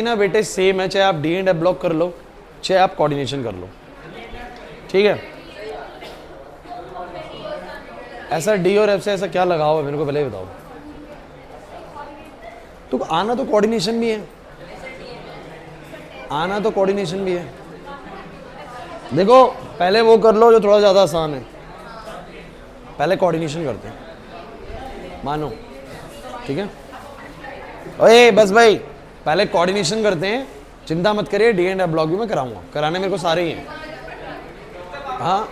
ना बेटे सेम है, चाहे आप डी एंड एफ ब्लॉक कर लो चाहे आप कोऑर्डिनेशन कर लो, ठीक है। ऐसा डी और एफ से ऐसा क्या लगाओ है मेरे को पहले बताओ। तो आना तो कोऑर्डिनेशन भी है, आना तो कोऑर्डिनेशन भी है। देखो पहले वो कर लो जो थोड़ा ज़्यादा आसान है, पहले कोऑर्डिनेशन करते हैं, मानो, ठीक है। ओए बस भाई पहले कोऑर्डिनेशन करते हैं, चिंता मत करिए, डी एंड एफ ब्लॉक भी मैं कराऊंगा, कराने मेरे को सारे ही हैं। हाँ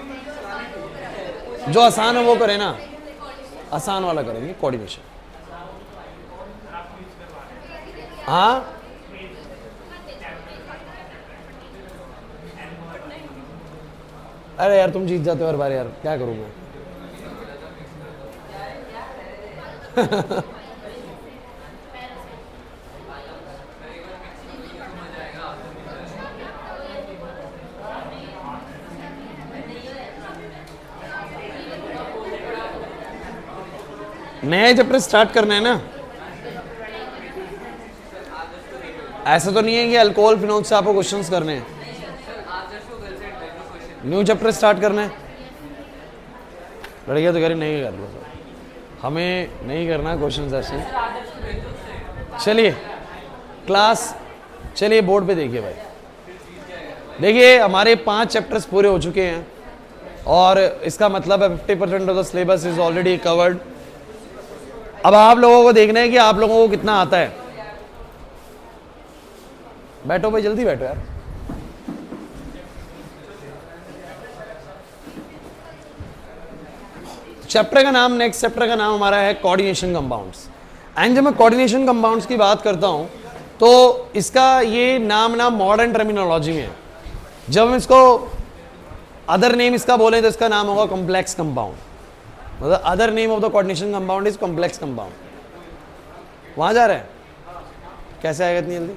जो आसान है वो करें ना, आसान वाला करेंगे कोऑर्डिनेशन। हाँ अरे यार तुम जीत जाते हो हर बार यार, क्या करूँ मैं। नया चैप्टर स्टार्ट करना है ना, ऐसा तो नहीं है कि अल्कोहल फिनॉल से आपको क्वेश्चंस करने हैं, न्यू चैप्टर स्टार्ट करना है। लड़कियां तो कह रही नहीं कर लो, हमें नहीं करना क्वेश्चंस ऐसे। चलिए क्लास, चलिए बोर्ड पे देखिए भाई, देखिए हमारे 5 चैप्टर्स पूरे हो चुके हैं और इसका मतलब है 50% of the syllabus is already covered. अब आप लोगों को देखना है कि आप लोगों को कितना आता है। बैठो भाई, जल्दी बैठो यार। चैप्टर का नाम, नेक्स्ट चैप्टर का नाम हमारा है कोऑर्डिनेशन कंपाउंड्स। एंड जब मैं कोऑर्डिनेशन कंपाउंड्स की बात करता हूं तो इसका ये नाम ना मॉडर्न टर्मिनोलॉजी में है। जब हम इसको अदर नेम इसका बोले तो इसका नाम होगा कॉम्प्लेक्स कंपाउंड, मतलब other name of the coordination compound is complex compound. वहां जा रहे हैं, कैसे आएगा इतनी जल्दी,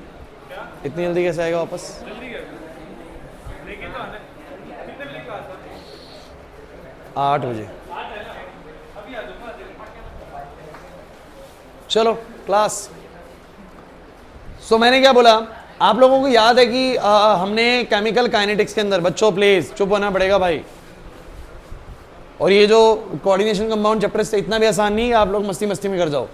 इतनी जल्दी कैसे आएगा वापस। 8 बजे चलो क्लास। सो मैंने क्या बोला, आप लोगों को याद है कि हमने केमिकल काइनेटिक्स के अंदर, बच्चों प्लीज चुप होना पड़ेगा भाई, और ये जो कोऑर्डिनेशन कंपाउंड चैप्टर से इतना भी आसान नहीं है, आप लोग मस्ती मस्ती में कर जाओ।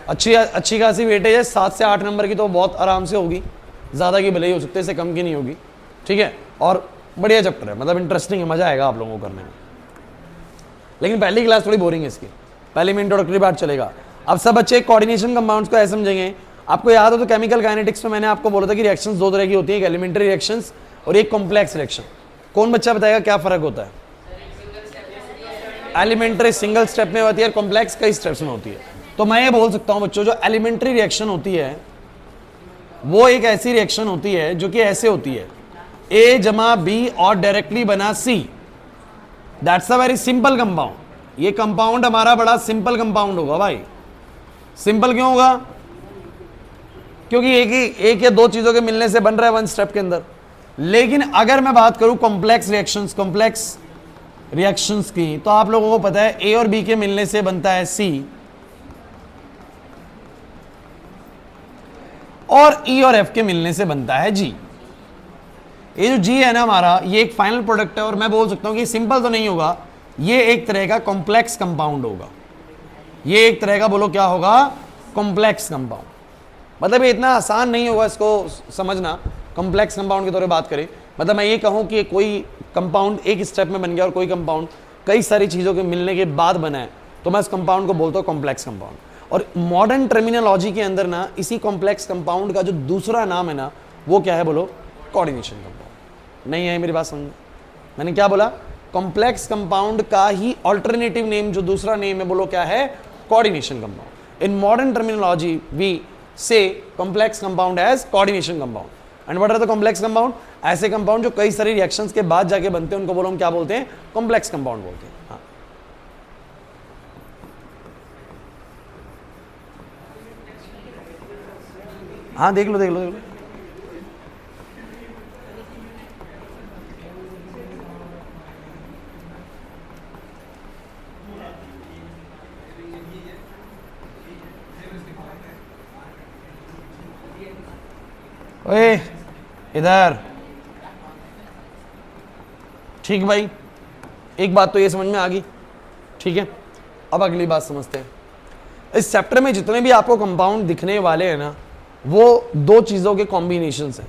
अच्छी खासी वेटेज है, 7 से 8 नंबर की तो बहुत आराम से होगी, ज़्यादा की भले ही हो सकते हैं, इससे कम की नहीं होगी, ठीक है। और बढ़िया चैप्टर है, मतलब इंटरेस्टिंग है, मज़ा आएगा आप लोगों को करने में। लेकिन पहली क्लास थोड़ी बोरिंग है इसकी, पहले में इंट्रोडक्टरी पार्ट चलेगा। अब सब बच्चे कोऑर्डिनेशन कंपाउंड्स को ऐसे समझेंगे। आपको याद हो तो केमिकल काइनेटिक्स में मैंने आपको बोला था कि रिएक्शंस 2 तरह की होती है, एक एलिमेंट्री रिएक्शंस और एक कॉम्प्लेक्स रिएक्शन। कौन बच्चा बताएगा क्या फ़र्क होता है। एलिमेंट्री सिंगल स्टेप में होती है, कॉम्प्लेक्स कई स्टेप्स में होती है। तो मैं ये बोल सकता हूँ बच्चों, जो एलिमेंट्री रिएक्शन होती है वो एक ऐसी रिएक्शन होती है जो कि ऐसे होती है, A जमा B और डायरेक्टली बना C। That's a very simple compound. ये कंपाउंड हमारा बड़ा सिंपल कंपाउंड होगा भाई। सिंपल क्यों होगा, क्योंकि एक या दो चीजों के मिलने से बन रहा है 1 स्टेप के अंदर। लेकिन अगर मैं बात करूं कॉम्प्लेक्स रिएक्शंस की, तो आप लोगों को पता है A और B के मिलने से बनता है C और E और F के मिलने से बनता है G। ये जो G है ना हमारा, ये एक फाइनल प्रोडक्ट है और मैं बोल सकता हूं कि सिंपल तो नहीं होगा, ये एक तरह का कॉम्प्लेक्स कंपाउंड होगा। ये एक तरह का, बोलो क्या होगा, कॉम्प्लेक्स कंपाउंड। मतलब ये इतना आसान नहीं होगा इसको समझना, कॉम्प्लेक्स कंपाउंड के तौर पे बात करें। मतलब मैं ये कहूं कि कोई कंपाउंड एक स्टेप में बन गया और कोई कंपाउंड कई सारी चीज़ों के मिलने के बाद बना है, तो मैं इस कंपाउंड को बोलता हूँ कॉम्प्लेक्स कंपाउंड। और मॉडर्न टर्मिनोलॉजी के अंदर ना इसी कॉम्प्लेक्स कंपाउंड का जो दूसरा नाम है ना, वो क्या है, बोलो कोऑर्डिनेशन कंपाउंड। नहीं है मेरी बात समझ, मैंने क्या बोला, कॉम्प्लेक्स कंपाउंड का ही ऑल्टरनेटिव नेम, जो दूसरा नेम है, बोलो क्या है, coordination compound. In modern terminology we say complex compound as coordination compound. And what are the complex compound, ऐसे कंपाउंड जो कई सारी रिएक्शंस के बाद जाके बनते हैं, उनको बोलो हम क्या बोलते हैं, कॉम्प्लेक्स कंपाउंड बोलते हैं। हाँ हाँ देख लो देख लो देख लो। ओए इधर, ठीक भाई, एक बात तो ये समझ में आ गई, ठीक है। अब अगली बात समझते हैं। इस चैप्टर में जितने भी आपको कंपाउंड दिखने वाले हैं ना, वो दो चीज़ों के कॉम्बिनेशंस हैं।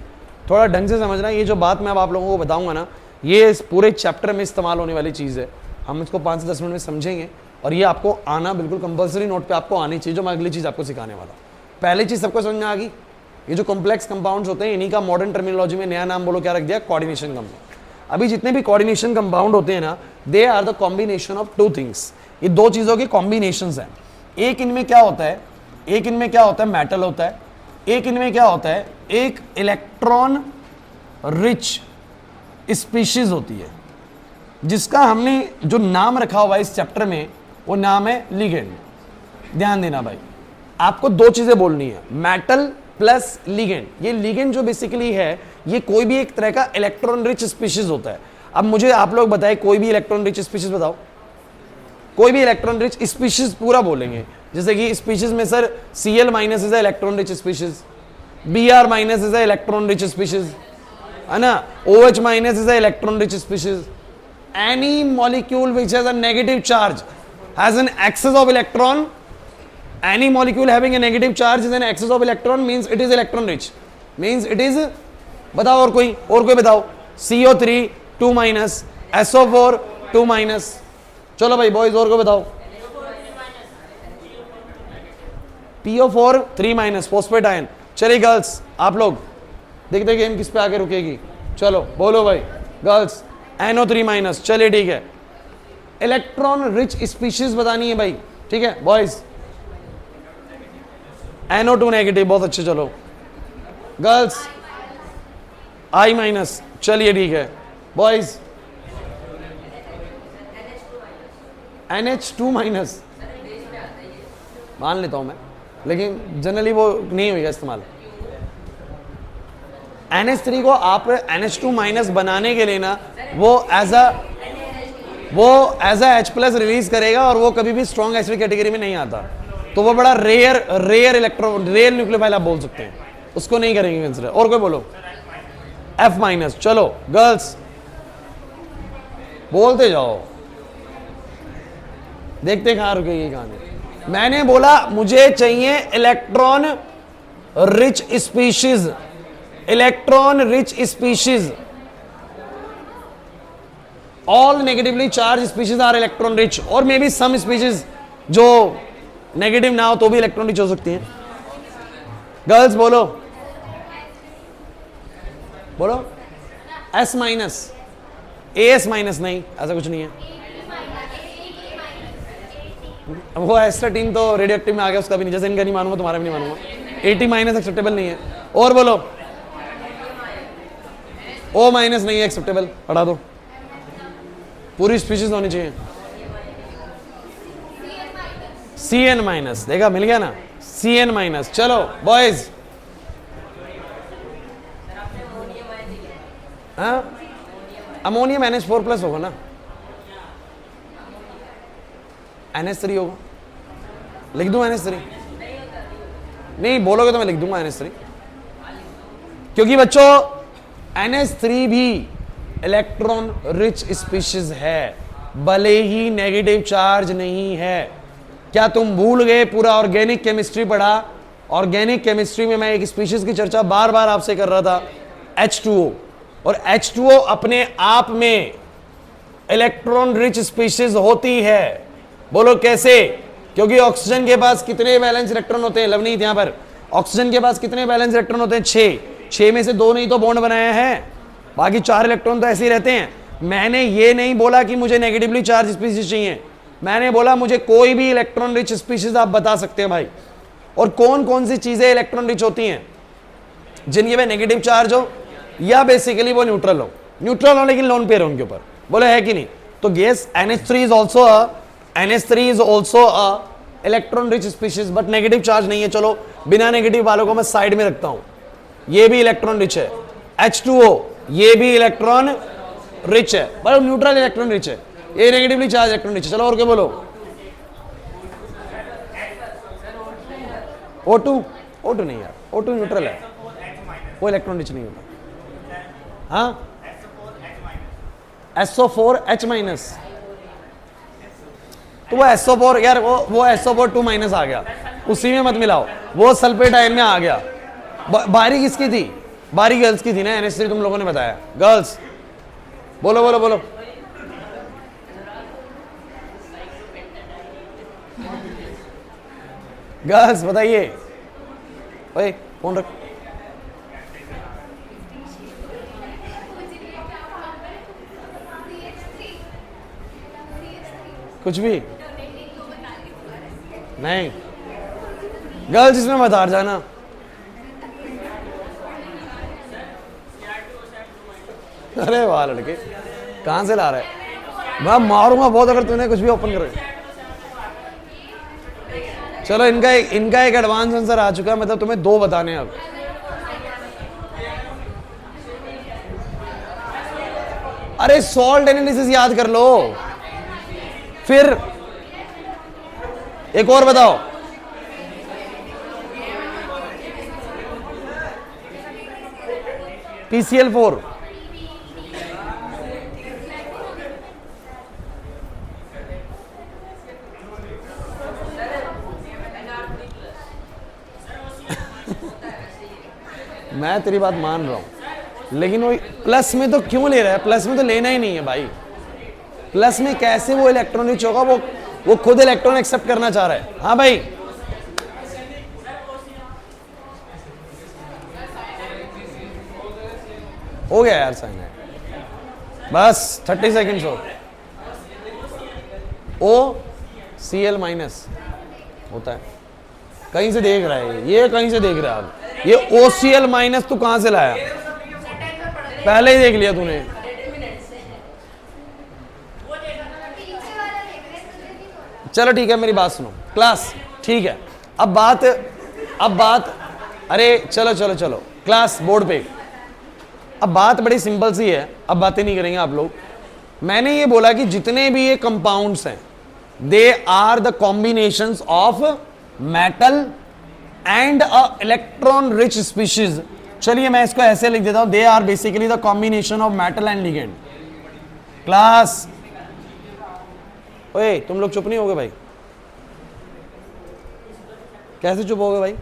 थोड़ा ढंग से समझना, ये जो बात मैं अब आप लोगों को बताऊंगा ना, ये इस पूरे चैप्टर में इस्तेमाल होने वाली चीज़ है। हम इसको 5 से 10 मिनट में समझेंगे और ये आपको आना बिल्कुल कंपलसरी, नोट पे आपको आनी चाहिए, जो मैं अगली चीज़ आपको सिखाने वाला हूँ। पहली चीज़ सबको समझ में आ गई, ये जो कॉम्प्लेक्स कंपाउंड्स होते हैं, इन्हीं का मॉडर्न टर्मिनोलॉजी में नया नाम बोलो क्या रख दिया, कोऑर्डिनेशन कंपाउंड। अभी जितने भी कोऑर्डिनेशन कंपाउंड होते हैं ना, they are the combination of two things. ये दो चीज़ों के कॉम्बिनेशंस हैं। एक इनमें क्या होता है, एक इनमें क्या होता है, मेटल होता है। एक इनमें क्या होता है, एक इलेक्ट्रॉन रिच स्पीशीज होती है, जिसका हमने जो नाम रखा हुआ है इस चैप्टर में, वो नाम है लिगेंड। ध्यान देना भाई, आपको दो चीजें बोलनी है, मेटल प्लस लिगेंड। ये लिगेंड जो बेसिकली है, ये कोई भी एक तरह का इलेक्ट्रॉन रिच स्पीशीज होता है। अब मुझे आप लोग बताएं, कोई भी इलेक्ट्रॉन रिच स्पीशीज बताओ, कोई भी इलेक्ट्रॉन रिच स्पीशीज पूरा बोलेंगे। जैसे कि स्पीशीज में sir Cl minus is electron rich species, Br minus is electron rich species, है ना, OH minus is electron rich species. Any molecule which has a negative charge has an excess of electron. Any molecule having a negative charge is an excess of electron, means it is electron rich, means it is, बताओ और कोई बताओ, CO3 2 minus, SO4 2 minus. चलो भाई boys और को बताओ, PO4 3 minus, phosphate ion. चलिए गर्ल्स, आप लोग देखते गेम किस पे आके रुकेगी। चलो बोलो भाई गर्ल्स, NO3 माइनस। चलिए ठीक है, इलेक्ट्रॉन रिच स्पीशीज बतानी है भाई, ठीक है। बॉयज NO2 नेगेटिव, बहुत अच्छे। चलो गर्ल्स I माइनस, चलिए ठीक है। बॉयज NH2 माइनस, मान लेता हूं मैं, लेकिन जनरली वो नहीं होगा इस्तेमाल। NH3 को आप NH2 माइनस बनाने के लिए ना, वो एज अ H+ रिलीज करेगा, और वो कभी भी स्ट्रॉन्ग एसिड कैटेगरी में नहीं आता। तो वो बड़ा रेयर इलेक्ट्रॉन, रेयर न्यूक्लियोफाइल आप बोल सकते हैं, उसको नहीं करेंगे कंसिडर। और कोई बोलो, F माइनस। चलो गर्ल्स बोलते जाओ, देखते कहां रुकेगी कहानी। मैंने बोला मुझे चाहिए electron rich species, electron rich species. All negatively charge species are electron rich, और मे बी सम स्पीशीज जो नेगेटिव ना हो तो भी इलेक्ट्रॉन रिच हो सकती हैं। गर्ल्स बोलो, बोलो S माइनस, AS माइनस नहीं, ऐसा कुछ नहीं है। वो एस्टाटीन तो रेडियो एक्टिव में आ गया, उसका भी नहीं, जैसे इनका नहीं मानूंगा तुम्हारा भी नहीं मानूंगा। 80 माइनस एक्सेप्टेबल नहीं है। और बोलो, O माइनस नहीं है एक्सेप्टेबल, पढ़ा दो। पूरी स्पीशीज होनी चाहिए। Cn माइनस, देखा मिल गया ना, Cn माइनस। चलो बॉयज, अमोनियम NH4+ होगा ना, NH3 होगा, लिख दूं NH3? नहीं बोलोगे तो मैं लिख दूंगा NH3, क्योंकि बच्चों NH3 भी इलेक्ट्रॉन रिच स्पीशीज है, भले ही नेगेटिव चार्ज नहीं है। क्या तुम भूल गए पूरा ऑर्गेनिक केमिस्ट्री पढ़ा? ऑर्गेनिक केमिस्ट्री में मैं एक स्पीशीज की चर्चा बार बार आपसे कर रहा था, H2O। और H2O अपने आप में इलेक्ट्रॉन रिच स्पीशीज होती है। बोलो कैसे? क्योंकि ऑक्सीजन के पास कितने वैलेंस इलेक्ट्रॉन होते हैं? लवनीत यहां पर, ऑक्सीजन के पास कितने वैलेंस इलेक्ट्रॉन होते हैं? 6 में से 2 नहीं तो बॉन्ड बनाया है, बाकी 4 इलेक्ट्रॉन तो ऐसे ही रहते हैं। मैंने ये नहीं बोला कि मुझे नेगेटिवली चार्ज स्पीशीज चाहिए, मैंने बोला मुझे कोई भी इलेक्ट्रॉन रिच स्पीशीज आप बता सकते हैं भाई। और कौन कौन सी चीजें इलेक्ट्रॉन रिच होती हैं? जिनके में नेगेटिव चार्ज हो या बेसिकली वो न्यूट्रल हो लेकिन लोन पेयर हो उनके ऊपर। बोले है कि नहीं? तो gas NH3 is also a electron rich species, but negative charge नहीं है। चलो बिना नेगेटिव वालों को मैं साइड में रखता हूं, ये भी इलेक्ट्रॉन रिच है। H2O ये भी इलेक्ट्रॉन रिच है, बट न्यूट्रल इलेक्ट्रॉन रिच है, ये नेगेटिवली चार्ज इलेक्ट्रॉन रिच है। चलो और क्या बोलो? O2 नहीं यार, O2 न्यूट्रल है, वो इलेक्ट्रॉन रिच नहीं होता। हाँ, SO4H माइनस, तो वो SO4 यार, वो SO4 2 माइनस आ गया, उसी में मत मिलाओ, वो सल्फेट आयन में आ गया। बारी किसकी थी? बारी गर्ल्स की थी ना, NH3 तुम लोगों ने बताया। गर्ल्स बोलो बोलो बोलो। गर्ल्स बताइए। ओए फोन रख। कुछ भी नहीं, गर्ल्स इसमें मत हार जाना। अरे वाह लड़के, कहां से ला रहे हैं? मैं मारूंगा बहुत अगर तूने कुछ भी ओपन करे। चलो इनका एक एडवांस आंसर आ चुका है, मतलब तुम्हें 2 बताने हैं अब। अरे सॉल्ट एनालिसिस याद कर लो, फिर एक और बताओ। PCl4, मैं तेरी बात मान रहा हूं, लेकिन वो प्लस में तो क्यों ले रहा है? प्लस में तो लेना ही नहीं है भाई। प्लस में कैसे वो इलेक्ट्रॉन रिच होगा? वो खुद इलेक्ट्रॉन एक्सेप्ट करना चाह रहा है। हाँ भाई, हो गया यार साइन है, बस 30 सेकेंड्स हो। OCl माइनस होता है, कहीं से देख रहा है ये, कहीं से देख रहा है। अब ये OCl माइनस तू कहां से लाया? पहले ही देख लिया तूने। चलो ठीक है, मेरी बात सुनो क्लास, ठीक है। अब बात अरे चलो चलो चलो क्लास, बोर्ड पे। अब बात बड़ी सिंपल सी है, अब बातें नहीं करेंगे आप लोग। मैंने ये बोला कि जितने भी ये कंपाउंड्स हैं, they are the combinations of metal and a electron rich species. चलिए मैं इसको ऐसे लिख देता हूं, they are basically the combination of metal and ligand. Class, ओए तुम लोग चुप नहीं होगे भाई? कैसे चुप होगे भाई?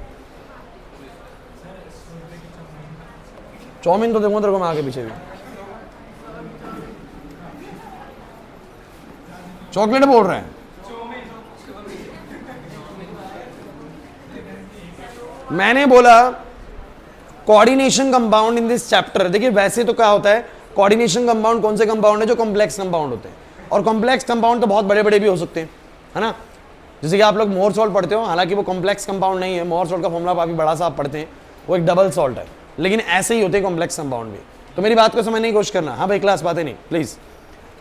चाउमीन तो देखूंगा तेरे को मैं आगे पीछे भी। चॉकलेट बोल रहे हैं। मैंने बोला coordination compound in this chapter. देखिए वैसे तो क्या होता है, कोऑर्डिनेशन कंपाउंड कौन से कंपाउंड है? जो कॉम्प्लेक्स कंपाउंड होते हैं। और कॉम्प्लेक्स कंपाउंड तो बहुत बड़े बड़े भी हो सकते हैं, है ना। जैसे कि आप लोग मोर सॉल्ट पढ़ते हो, हालांकि वो कॉम्प्लेक्स कंपाउंड नहीं है। मोर सॉल्ट का फॉर्मूला काफी बड़ा सा आप पढ़ते हैं, वो एक डबल सॉल्ट है, लेकिन ऐसे ही होते हैं कॉम्प्लेक्स कंपाउंड भी। तो मेरी बात को समझने की कोशिश करना। हाँ भाई क्लास, बातें नहीं प्लीज।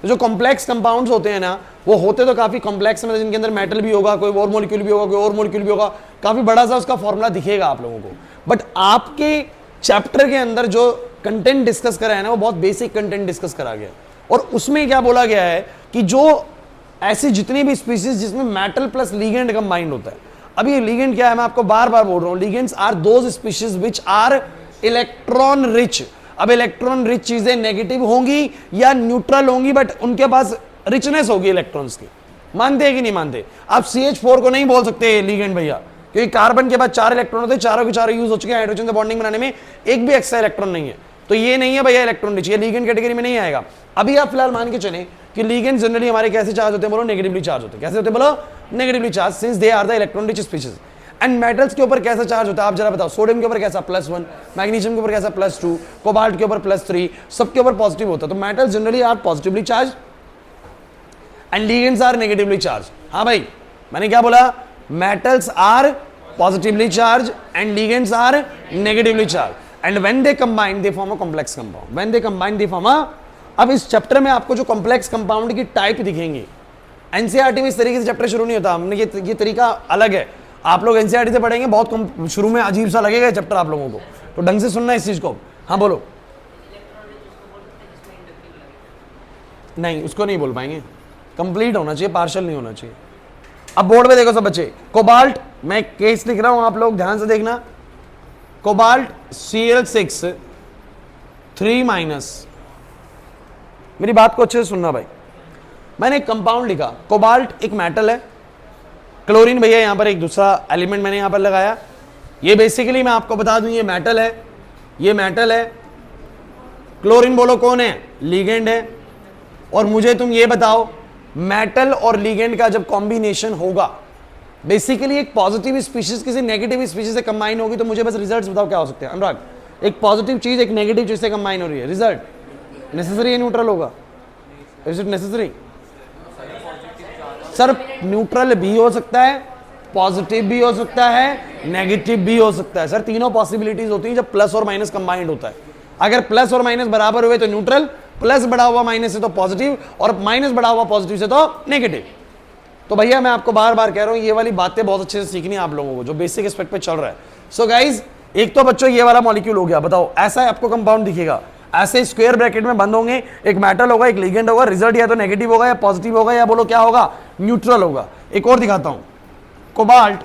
तो जो कॉम्प्लेक्स कंपाउंड्स होते हैं ना, वो होते तो काफी कॉम्प्लेक्स में, जिनके अंदर मेटल भी होगा, कोई और मॉलिक्यूल भी होगा, कोई और मॉलिक्यूल भी होगा, काफी बड़ा सा उसका फॉर्मूला दिखेगा आप लोगों को। बट आपके चैप्टर के अंदर जो कंटेंट डिस्कस करा है ना, वो बहुत बेसिक कंटेंट डिस्कस करा गया। और उसमें क्या बोला गया है कि जो ऐसी जितनी भी स्पीशीज जिसमें मेटल प्लस लीगेंड कंबाइंड होता है। अब ये लीगेंड क्या है, मैं आपको बार बार बोल रहा हूं, ligands are those species which are electron rich. अब इलेक्ट्रॉन रिच चीजें नेगेटिव होंगी या न्यूट्रल होंगी, बट उनके पास रिचनेस होगी इलेक्ट्रॉन्स की। मानते हैं कि नहीं मानते? आप CH4 को नहीं बोल सकते लीगेंड भैया, क्योंकि कार्बन के बाद 4 इलेक्ट्रॉन होते हैं, चारों के चारों यूज हो चुके हैं हाइड्रोजन से बॉन्डिंग बनाने में, एक भी एक्स्ट्रा इलेक्ट्रॉन नहीं है। तो ये नहीं है भैया इलेक्ट्रॉन रिच, ये लीगेंड कैटेगरी में नहीं आएगा। अभी आप फिलहाल मान के चलें कि लीगेंड जनरली हमारे कैसे चार्ज होते हैं? बोलो नेगेटिवली चार्ज होते हैं। कैसे होते हैं? बोलो negatively charged, since they are the electron rich species. And metals के ऊपर कैसा चार्ज होता है आप जरा बताओ? सोडियम के ऊपर कैसा? +1, मैग्नीशियम के ऊपर कैसा? +2, कोबाल्ट के ऊपर +3, सबके ऊपर पॉजिटिव होता है। तो metals generally are positively charged and ligands are negatively charged. हाँ भाई, मैंने क्या बोला? Metals are positively charged and ligands are negatively charged and when they combine they form a complex compound. When they combine they form a, अब इस chapter में आपको जो कॉम्प्लेक्स कंपाउंड की टाइप दिखेंगे, एनसीईआरटी में इस तरीके से चैप्टर शुरू नहीं होता। हमने ये तरीका अलग है। आप लोग एनसीईआरटी से पढ़ेंगे, बहुत शुरू में अजीब सा लगेगा चैप्टर आप लोगों को, तो ढंग से सुनना इस चीज को। हाँ बोलो। नहीं, उसको नहीं बोल पाएंगे, कंप्लीट होना चाहिए, पार्शियल नहीं होना चाहिए। अब बोर्ड पे देखो सब बच्चे, कोबाल्ट, मैं केस लिख रहा हूं, आप लोग ध्यान से देखना। Cobalt Cl6 3 minus. मेरी बात को अच्छे से सुनना भाई, मैंने एक कंपाउंड लिखा, कोबाल्ट एक मेटल है, क्लोरीन भैया यहां पर एक दूसरा एलिमेंट मैंने यहां पर लगाया। ये बेसिकली मैं आपको बता दूं ये मेटल है, ये मेटल है। क्लोरीन बोलो कौन है? लीगेंड है। और मुझे तुम ये बताओ मेटल और लीगेंड का जब कॉम्बिनेशन होगा, बेसिकली एक पॉजिटिव स्पीशीज किसी नेगेटिव स्पीशीज से कंबाइन होगी, तो मुझे बस रिजल्ट्स बताओ क्या हो सकते हैं। अनुराग, एक पॉजिटिव चीज एक नेगेटिव चीज से कंबाइन हो रही है, रिजल्ट नेसेसरी या न्यूट्रल होगा? Is it necessary? Sir neutral भी हो सकता है, पॉजिटिव भी हो सकता है, नेगेटिव भी हो सकता है। सर तीनों पॉसिबिलिटीज होती हैं जब प्लस और माइनस कंबाइंड होता है। अगर प्लस और माइनस बराबर हुए तो न्यूट्रल, प्लस बढ़ा हुआ माइनस से तो पॉजिटिव, और माइनस बढ़ा हुआ पॉजिटिव से तो नेगेटिव। तो भैया मैं आपको बार बार कह रहा हूं ये वाली बातें बहुत अच्छे से सीखनी है आप लोगों को, जो बेसिक एस्पेक्ट पे चल रहा है। सो गाइज, एक तो बच्चों ये वाला मॉलिक्यूल हो गया, बताओ ऐसा आपको कंपाउंड दिखेगा, ऐसे स्क्वायर ब्रैकेट में बंद होंगे, एक मेटल होगा, एक लिगेंड होगा, रिजल्ट या तो नेगेटिव होगा या पॉजिटिव होगा, या बोलो क्या होगा? न्यूट्रल होगा। एक और दिखाता हूं, कोबाल्ट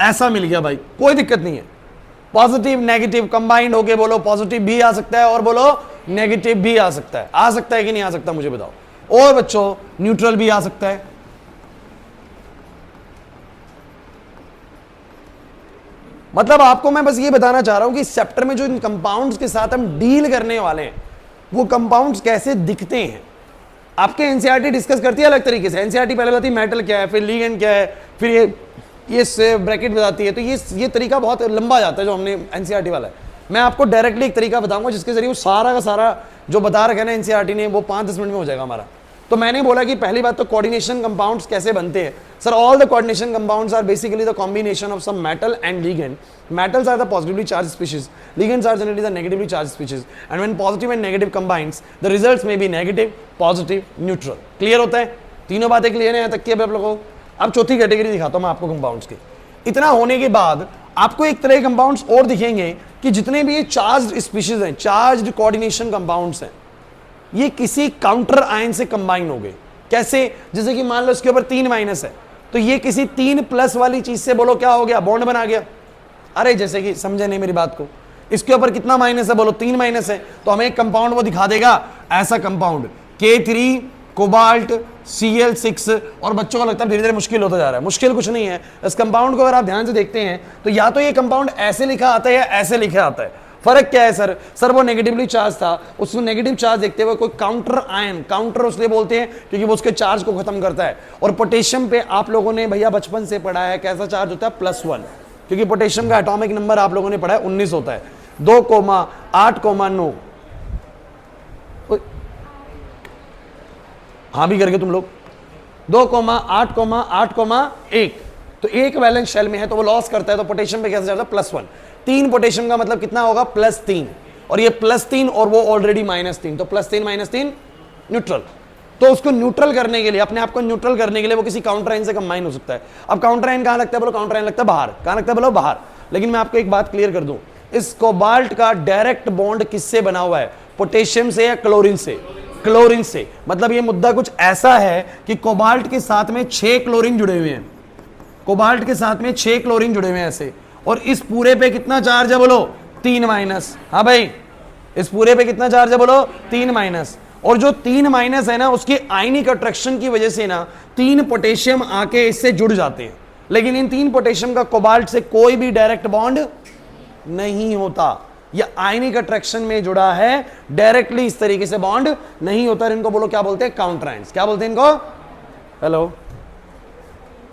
ऐसा मिल गया भाई, कोई दिक्कत नहीं है, पॉजिटिव नेगेटिव कंबाइंड होके बोलो पॉजिटिव भी आ सकता है और बोलो नेगेटिव भी आ सकता है। आ सकता है कि नहीं आ सकता मुझे बताओ। और बच्चों न्यूट्रल भी आ सकता है। मतलब आपको मैं बस ये बताना चाह रहा हूं कि इस चैप्टर में जो इन कंपाउंड्स के साथ हम डील करने वाले हैं, वो कंपाउंड्स कैसे दिखते हैं। आपके एनसीईआरटी डिस्कस करती है अलग तरीके से। एनसीईआरटी पहले बताती है मेटल क्या है, फिर लिगेंड क्या है, फिर ये ब्रैकेट बताती है। तो ये तरीका बहुत लंबा जाता है जो हमने एनसीईआरटी वाला है। मैं आपको डायरेक्टली एक तरीका बताऊंगा जिसके जरिए वो सारा का सारा जो बता रखा है ना एनसीईआरटी ने, वो 5-10 मिनट में हो जाएगा हमारा। तो मैंने बोला कि पहली बात तो कोऑर्डिनेशन कंपाउंड्स कैसे बनते हैं। Sir all the coordination compounds are basically the combination of some metal and ligand. Metals are the positively charged species, ligands are generally the negatively charged species, and when positive and negative combines the results may be negative, positive, neutral. Clear होता है? तीनों बातें clear हैं यहाँ तक की? अब आप लोगों को अब चौथी कैटेगरी दिखाता हूँ मैं आपको कंपाउंड्स की। इतना होने के बाद आपको एक तरह के कंपाउंड्स और दिखेंगे कि जितने भी ये चार्ज्ड स्पीशीज हैं, चार्ज्ड कोऑर्डिनेशन कंपाउंड्स हैं, ये किसी काउंटर आयन से कंबाइन हो गए। कैसे? जैसे कि मान लो इसके ऊपर 3 माइनस है, तो ये किसी 3 प्लस वाली चीज से बोलो क्या हो गया? बॉन्ड बना गया। अरे जैसे कि समझे नहीं मेरी बात को, इसके ऊपर कितना माइनस है? बोलो 3 माइनस है, तो हमें एक कंपाउंड वो दिखा देगा ऐसा कंपाउंड K3 कोबाल्ट Cl6। और बच्चों को लगता है धीरे धीरे मुश्किल होता जा रहा है। मुश्किल कुछ नहीं है। इस कंपाउंड को अगर आप ध्यान से देखते हैं तो या तो ये कंपाउंड ऐसे लिखा आता है या ऐसे लिखा आता है। फर्क क्या है सर? सर वो नेगेटिवली चार्ज था, उसको नेगेटिव चार्ज देखते हुए कोई काउंटर आयन, काउंटर उसलिए बोलते हैं क्योंकि वो उसके चार्ज को खत्म करता है। और पोटेशियम पे आप लोगों ने भैया बचपन से पढ़ा है कैसा चार्ज होता है? +1, क्योंकि पोटेशियम का एटॉमिक नंबर आप लोगों ने पढ़ा है 19 होता है। 2,8,9 हाँ भी करके तुम लोग 2,8,8,1 तो एक वैलेंस शेल में है तो वो लॉस करता है। तो पोटेशियम पे कैसे जाता है? +1। 3 पोटेशियम का मतलब कितना होगा? +3, और ये +3 और वो ऑलरेडी -3, तो +3 -3 न्यूट्रल। तो उसको न्यूट्रल करने के लिए, अपने आप को न्यूट्रल करने के लिए वो किसी काउंटर आयन से कंबाइन हो सकता है। अब काउंटर आयन कहां लगता है? बोलो काउंटर आयन लगता है बाहर। कहां लगता है? बोलो बाहर। लेकिन मैं आपको एक बात क्लियर कर दूं, इस कोबाल्ट का डायरेक्ट बॉन्ड किससे बना हुआ है? पोटेशियम से या क्लोरीन से? क्लोरीन से। मतलब ये मुद्दा कुछ ऐसा है कि कोबाल्ट के साथ में 6 क्लोरीन जुड़े हुए हैं। कोबाल्ट के साथ में 6 क्लोरीन जुड़े हुए हैं ऐसे। और इस पूरे पे कितना चार्ज है? बोलो 3 माइनस। हाँ भाई, इस पूरे पे कितना चार्ज है? बोलो 3 माइनस। और जो 3 माइनस है ना, उसके आयनिक अट्रैक्शन की वजह से ना 3 पोटेशियम आके इससे जुड़ जाते हैं। लेकिन इन 3 पोटेशियम का कोबाल्ट से कोई भी डायरेक्ट बॉन्ड नहीं होता। यह आयनिक अट्रैक्शन में जुड़ा है, डायरेक्टली इस तरीके से बॉन्ड नहीं होता। इनको बोलो क्या बोलते हैं? Counter ions. क्या बोलते हैं इनको? हेलो,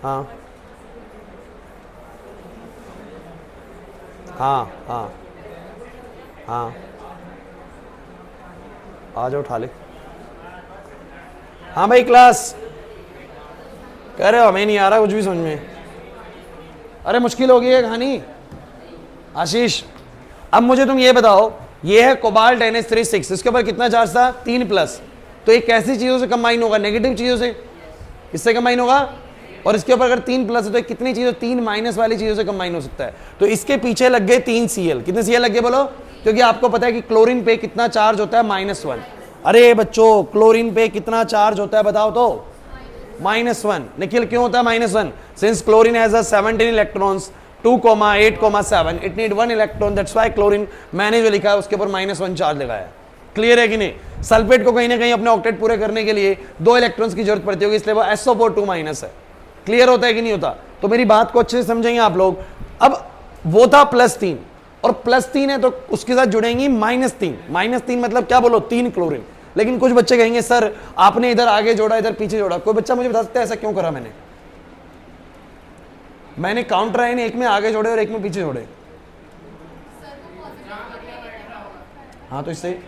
हाँ हाँ हाँ हाँ, आ जाओ उठा ले। हाँ भाई क्लास कह रहे हो? हमें नहीं आ रहा कुछ भी समझ में। अरे मुश्किल हो गई है कहानी आशीष। अब मुझे तुम ये बताओ, ये है कोबाल्ट NH3 इसके ऊपर कितना चार्ज था? 3+। तो ये कैसी चीजों से कंबाइन होगा? नेगेटिव चीजों से। किससे कंबाइन होगा? और इसके ऊपर अगर 3+ है तो कितनी चीजों? 3 माइनस वाली चीजों से कंबाइन हो सकता है। तो इसके पीछे लग गए 3 Cl। कितने Cl लग गए बोलो? क्योंकि आपको पता है कि क्लोरीन पे कितना चार्ज होता है? -1। अरे बच्चों क्लोरीन पे कितना चार्ज होता है बताओ तो? -1। निखिल क्यों होता है -1? Since chlorine has a 17 electrons 2,8,7 it need 1 electron, that's why chlorine मैंने जो लिखा है उसके ऊपर -1 चार्ज लगाया है। क्लियर है कि नहीं? सल्फेट को कहीं ना कहीं अपने ऑक्टेट पूरे करने के लिए 2 इलेक्ट्रॉन्स की जरूरत पड़ती होगी, इसलिए वो SO4 2- है। क्लियर होता है कि नहीं होता? तो मेरी बात को अच्छे से समझेंगे आप लोग। अब वो था +3 और +3 है तो उसके साथ जुड़ेंगी -3। -3 मतलब क्या बोलो? 3 क्लोरीन। लेकिन कुछ बच्चे कहेंगे सर आपने इधर आगे जोड़ा इधर पीछे जोड़ा। कोई बच्चा मुझे बता सकता है ऐसा क्यों करा? मैंने काउंटर आयन एक में आगे जोड़े और एक में पीछे जोड़े। हाँ तो इससे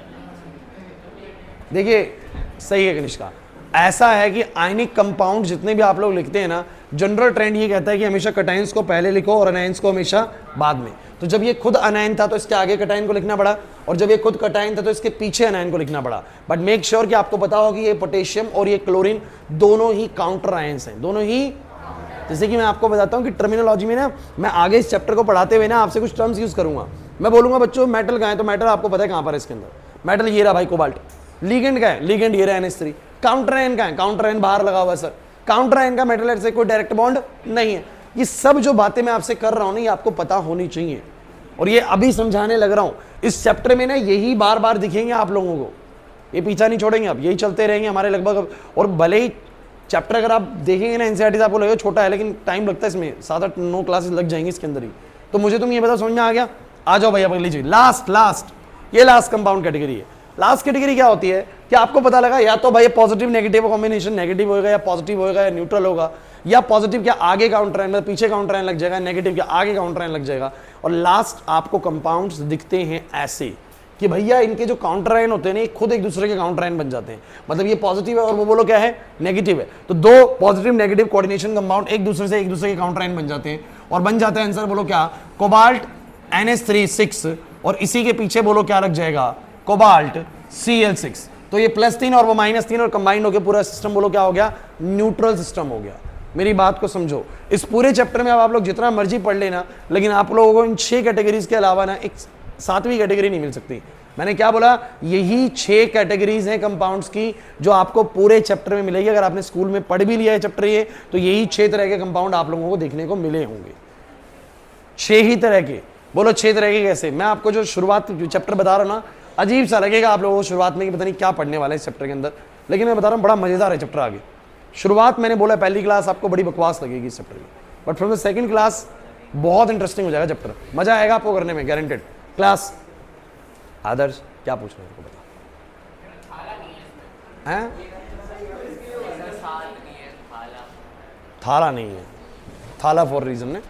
देखिए सही है कनिष्का। ऐसा है कि आयनिक कंपाउंड जितने भी आप लोग लिखते हैं ना, जनरल ट्रेंड ये कहता है कि हमेशा कटायंस को पहले लिखो और अनायंस को हमेशा बाद में। तो जब ये खुद अनायन था तो इसके आगे कटायन को लिखना पड़ा, और जब ये खुद कटायन था तो इसके पीछे अनायन को लिखना पड़ा। बट मेक श्योर कि आपको पता हो कि ये पोटेशियम और ये क्लोरीन दोनों ही काउंटर आयंस हैं, दोनों ही। जैसे कि मैं आपको बताता हूँ कि टर्मिनोलॉजी में ना, मैं आगे इस चैप्टर को पढ़ाते हुए ना आपसे कुछ टर्म्स यूज करूंगा। मैं बोलूंगा बच्चों मेटल कहाँ है, तो मेटल आपको पता है कहाँ पर है इसके अंदर। मेटल ये रहा भाई कोबाल्ट। लीगेंड का है, लीगेंड ये रहा NH3। काउंटर आयन का है, काउंटर आयन बाहर लगा हुआ है सर। काउंटर आयन का मेटल से कोई डायरेक्ट बॉन्ड नहीं है। ये सब जो बातें मैं आपसे कर रहा हूं ना, ये आपको पता होनी चाहिए, और ये अभी समझाने लग रहा हूं। इस चैप्टर में ना यही बार बार दिखेंगे आप लोगों को, ये पीछा नहीं छोड़ेंगे, अब यही चलते रहेंगे हमारे लगभग। और भले ही चैप्टर अगर आप देखेंगे ना NCERT से, आपको लगेगा छोटा है, लेकिन टाइम लगता है इसमें, 7-8-9 क्लासेस लग जाएंगे इसके अंदर ही। तो मुझे तुम ये बता, समझ में आ गया? आ जाओ भैया अगली चीज, लास्ट ये लास्ट कंपाउंड कैटेगरी है। लास्ट कैटेगरी क्या होती है कि आपको पता लगा या तो भाई पॉजिटिव नेगेटिव कॉम्बिनेशन, नेगेटिव होगा या पॉजिटिव होगा या न्यूट्रल होगा, या पॉजिटिव के आगे काउंटर आयन मतलब पीछे काउंटर आयन लग जाएगा, नेगेटिव के आगे काउंटर आयन लग जाएगा। और लास्ट आपको कंपाउंड्स दिखते हैं ऐसे कि भैया इनके जो काउंटर आयन होते हैं ना, खुद एक दूसरे के काउंटर आयन बन जाते हैं। मतलब ये पॉजिटिव है और वो बोलो क्या है? नेगेटिव है। तो दो पॉजिटिव नेगेटिव कोऑर्डिनेशन कंपाउंड एक दूसरे के काउंटर आयन बन जाते हैं और बन जाता है आंसर बोलो क्या? कोबाल्ट NH3 और इसी के पीछे बोलो क्या लग जाएगा? Cobalt Cl6। तो ये +3 और वो -3 और कंबाइंड हो गया पूरा सिस्टम, बोलो क्या हो गया? न्यूट्रल सिस्टम हो गया। मेरी बात को समझो, इस पूरे चैप्टर में अब आप लोग जितना मर्जी पढ़ लेना, लेकिन आप लोगों को इन 6 कैटेगरीज के अलावा ना एक 7वीं कैटेगरी नहीं मिल सकती। मैंने क्या बोला? यही 6 कैटेगरीज हैं कंपाउंड्स की जो आपको पूरे चैप्टर में मिलेगी। अगर आपने स्कूल में पढ़ भी लिया है चैप्टर ये, तो यही 6 तरह के कंपाउंड आप लोगों को देखने को मिले होंगे। 6 ही तरह के। बोलो 6 तरह के कैसे? मैं आपको जो शुरुआत चैप्टर बता रहा हूं ना, अजीब सा लगेगा आप लोगों को शुरुआत में कि पता नहीं क्या पढ़ने वाला है इस चैप्टर के अंदर, लेकिन मैं बता रहा हूं बड़ा मजेदार है चैप्टर आगे। शुरुआत मैंने बोला पहली क्लास आपको बड़ी बकवास लगेगी इस चैप्टर की, but from the second class बहुत इंटरेस्टिंग हो जाएगा चैप्टर, मजा आएगा आपको करने में, गारंटेड। क्लास आदर्श क्या पूछ रहे हो बता? हैं? थाला नहीं है, थाला फॉर रीजन ने।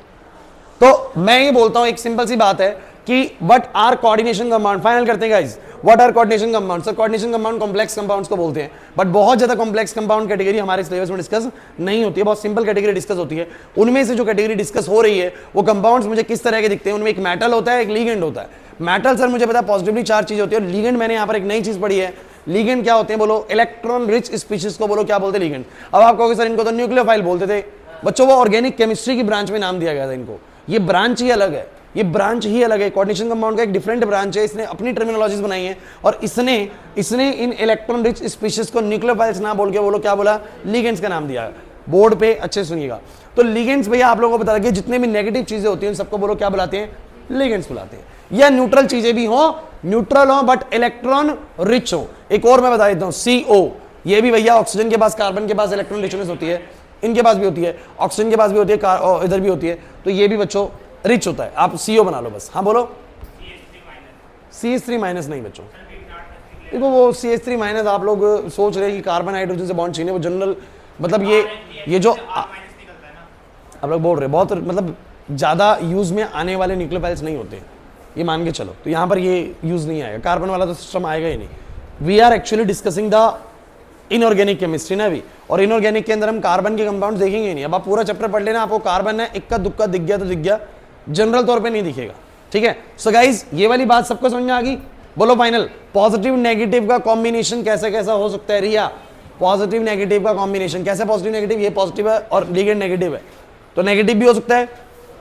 तो मैं ये बोलता हूं एक सिंपल सी बात है कि what are coordination compound. Final करते हैं guys, what are coordination compound? Sir coordination compound complex compounds को बोलते हैं, बट बहुत ज्यादा कॉम्प्लेक्स कंपाउंड कैटेगरी हमारे सिलेबस में डिस्कस नहीं होती है, बहुत सिंपल कैटेगरी डिस्कस होती है। उनमें से जो कैटेगरी डिस्कस हो रही है वो कंपाउंड्स मुझे किस तरह के दिखते हैं? उनमें एक मेटल होता है, एक लीगेंड होता है। मेटल सर मुझे पता है पॉजिटिवली चार्ज चीज होती है, और लीगेंड मैंने यहाँ पर एक नई चीज पढ़ी है। लीगेंड क्या होते हैं? बोलो इलेक्ट्रॉन रिच स्पीशीज को बोलो क्या बोलते हैं? लीगेंड। अब आप कहोगे सर इनको तो न्यूक्लियोफाइल बोलते थे बच्चों, वो ऑर्गेनिक केमिस्ट्री की ब्रांच में नाम दिया गया था इनको। ये ब्रांच ही अलग है, ये ब्रांच ही अलग है। कोऑर्डिनेशन कंपाउंड का एक डिफरेंट ब्रांच है, इसने अपनी टर्मिनोलॉजीज बनाई है, और इसने इन इलेक्ट्रॉन रिच स्पीशीज को न्यूक्लियोफाइल्स ना बोल के बोलो क्या बोला? लीगेंड्स का नाम दिया। बोर्ड पे अच्छे सुनिएगा। तो लीगेंड्स भैया आप लोगों को पता लगे जितने भी नेगेटिव चीजें होती हैं सबको बोलो क्या बुलाते हैं? लीगेंड्स बुलाते हैं। या न्यूट्रल चीजें भी हो, न्यूट्रल हो बट इलेक्ट्रॉन रिच हो। एक और मैं बता देता हूं, CO, ये भी भैया ऑक्सीजन के पास कार्बन के पास इलेक्ट्रॉन रिचनेस होती है, इनके पास भी होती है, ऑक्सीजन के पास भी होती है, इधर भी होती है, तो ये भी बच्चों रिच होता है। आप CO बना लो बस। हाँ बोलो। CH3- नहीं बच्चों, देखो वो CH3- आप लोग सोच रहे हैं कि कार्बन हाइड्रोजन से बॉन्ड चाहिए, वो जनरल मतलब ये जो आप लोग बोल रहे हैं बहुत मतलब ज्यादा यूज में आने वाले न्यूक्लियोफाइल्स नहीं होते, ये मान के चलो। तो यहाँ पर ये यूज नहीं आएगा, कार्बन वाला तो सिस्टम आएगा ही नहीं। We are actually discussing the inorganic chemistry ना अभी, और इनऑर्गेनिक के अंदर हम कार्बन के कंपाउंड देखेंगे ही नहीं। अब आप पूरा चैप्टर पढ़ लेना, आपको कार्बन है इक्का दुक्का दिख गया तो दिख गया, जनरल तौर पे नहीं दिखेगा। ठीक है, सो गाइज ये वाली बात सबको समझ में आ गई? बोलो फाइनल। पॉजिटिव नेगेटिव का कॉम्बिनेशन कैसे कैसा हो सकता है? रिया, पॉजिटिव नेगेटिव का कॉम्बिनेशन कैसे? पॉजिटिव नेगेटिव, ये पॉजिटिव है और लीगेंड नेगेटिव है, तो नेगेटिव भी हो सकता है,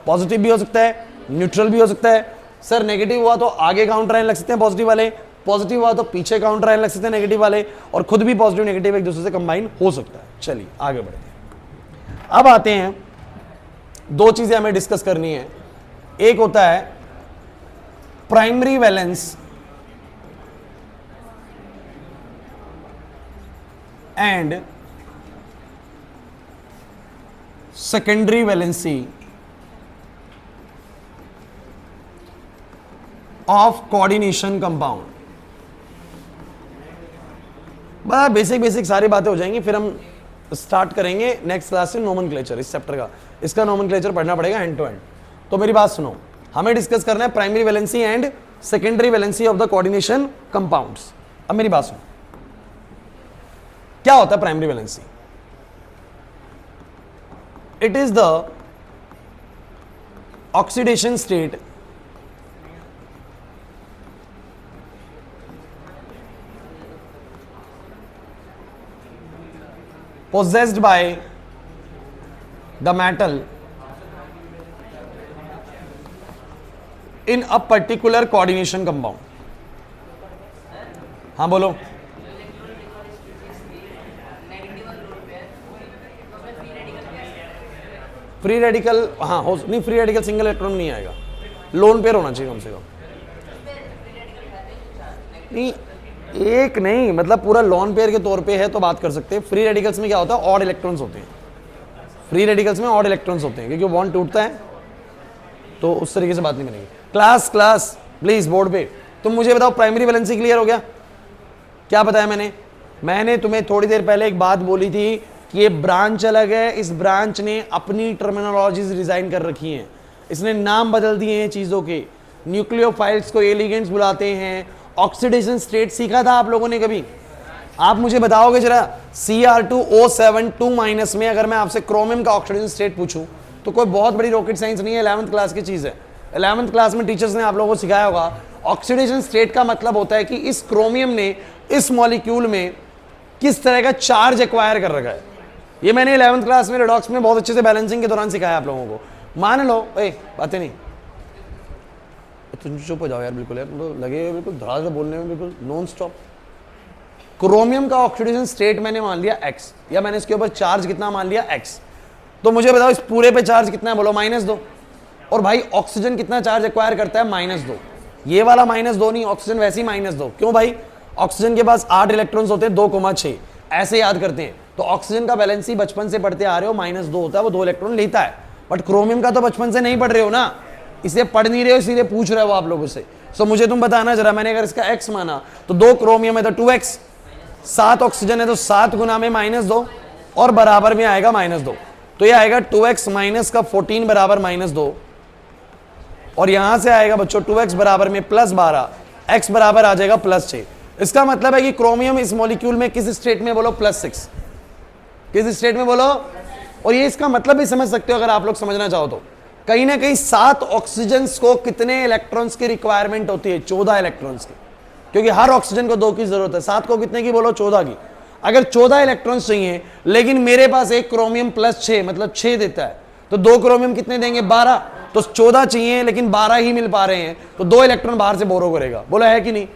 पॉजिटिव भी हो सकता है, न्यूट्रल भी हो सकता है। सर नेगेटिव हुआ तो आगे काउंटर आयन लग सकते हैं पॉजिटिव वाले, पॉजिटिव हुआ तो पीछे काउंटर आयन लग सकते हैं नेगेटिव वाले, और खुद भी पॉजिटिव नेगेटिव एक दूसरे से कंबाइन हो सकता है। चलिए आगे बढ़ते हैं। अब आते हैं, दो चीजें हमें डिस्कस करनी है। एक होता है primary valence and secondary valency of coordination compound. बड़ा बेसिक बेसिक सारी बातें हो जाएंगी, फिर हम स्टार्ट करेंगे नेक्स्ट क्लास से नोमेनक्लेचर इस चैप्टर का। इसका नोमेनक्लेचर पढ़ना पड़ेगा एंड टू एंड। तो मेरी बात सुनो, हमें डिस्कस करना है primary valency and secondary valency of the coordination compounds. अब मेरी बात सुनो, क्या होता है primary valency? It is the oxidation state possessed by the metal in a particular coordination compound। हाँ बोलो। फ्री रेडिकल, हाँ हो नहीं, फ्री रेडिकल सिंगल इलेक्ट्रॉन नहीं आएगा, लोन पेयर होना चाहिए कम से कम। नहीं, एक नहीं, मतलब पूरा लॉन पेयर के तौर पे है तो बात कर सकते हैं। फ्री रेडिकल्स में क्या होता है, ऑड इलेक्ट्रॉन्स होते हैं। फ्री रेडिकल्स में ऑड इलेक्ट्रॉन्स होते हैं क्योंकि बॉन्ड टूटता है, तो उस तरीके से बात नहीं बनेगी। क्लास प्लीज बोर्ड पे तुम मुझे बताओ, प्राइमरी वैलेंसी क्लियर हो गया? क्या बताया मैंने तुम्हें थोड़ी देर पहले एक बात बोली थी कि ये ब्रांच अलग है, इस ब्रांच ने अपनी टर्मिनोलॉजीज डिजाइन कर रखी हैं, इसने नाम बदल दिए हैं चीजों के। न्यूक्लियोफाइल्स को ए लिगेंड्स बुलाते हैं। ऑक्सीडेशन स्टेट सीखा था आप लोगों ने कभी? आप मुझे बताओगे जरा, Cr2O7 2- में अगर मैं आपसे क्रोमियम का ऑक्सीडेशन स्टेट पूछूं तो कोई बहुत बड़ी रॉकेट साइंस नहीं है, 11th क्लास की चीज है। 11th क्लास में टीचर्स ने आप लोगों को सिखाया होगा, ऑक्सीडेशन स्टेट का मतलब होता है कि इस क्रोमियम ने इस मॉलिक्यूल में किस तरह का चार्ज एक्वायर कर रखा है। ये मैंने 11th क्लास में रेडॉक्स में बहुत अच्छे से बैलेंसिंग के दौरान सिखाया आप लोगों को। मान लो बातें नहीं, तुम चुप हो जाओ यार, बिल्कुल यार, तो लगे बिल्कुल धड़ाधड़ बोलने में, बिल्कुल नॉन स्टॉप। क्रोमियम का ऑक्सीडेशन स्टेट मैंने मान लिया x, या मैंने इसके ऊपर चार्ज कितना मान लिया x। तो मुझे बताओ इस पूरे पे चार्ज कितना है, बोलो -2। और भाई ऑक्सीजन कितना चार्ज एक्वायर करता है, -2। ये वाला -2 नहीं, ऑक्सीजन वैसे ही -2। क्यों भाई? ऑक्सीजन के पास 8 इलेक्ट्रॉन्स होते हैं, 2,6 ऐसे याद करते हैं। तो ऑक्सीजन का बैलेंसी बचपन से पढ़ते आ रहे हो, -2 होता है, वो 2 इलेक्ट्रॉन लेता है। बट क्रोमियम का तो बचपन से नहीं पढ़ रहे हो ना, इसलिए पढ़ नहीं रहे हो, इसीलिए पूछ रहे हो आप लोगों से। सो मुझे तुम बताना जरा, मैंने अगर इसका x माना तो 2 क्रोमियम है तो 2x, 7 ऑक्सीजन है तो 7 गुना में -2 और बराबर में आएगा -2। तो ये आएगा 2x माइनस का 14 बराबर -2, और यहां से आएगा बच्चों 2x बराबर में +12, x बराबर आ जाएगा +6। इसका मतलब है कि क्रोमियम इस मॉलिक्यूल में किस स्टेट में, बोलो +6। किस स्टेट में बोलो? और ये इसका मतलब भी समझ सकते हो अगर आप लोग समझना चाहो तो। कहीं ना कहीं 7 ऑक्सीजन को कितने इलेक्ट्रॉन्स की रिक्वायरमेंट होती है? 14 इलेक्ट्रॉन्स की, क्योंकि हर ऑक्सीजन को 2 की जरूरत है। 7 को कितने की, बोलो 14 की। अगर 14 इलेक्ट्रॉन्स चाहिए, लेकिन मेरे पास एक क्रोमियम +6 मतलब 6 देता है, तो 2 क्रोमियम कितने देंगे, 12। तो 14 चाहिए लेकिन 12 ही मिल पा रहे हैं, तो 2 इलेक्ट्रॉन बाहर से बोरो करेगा। बोला है कि नहीं?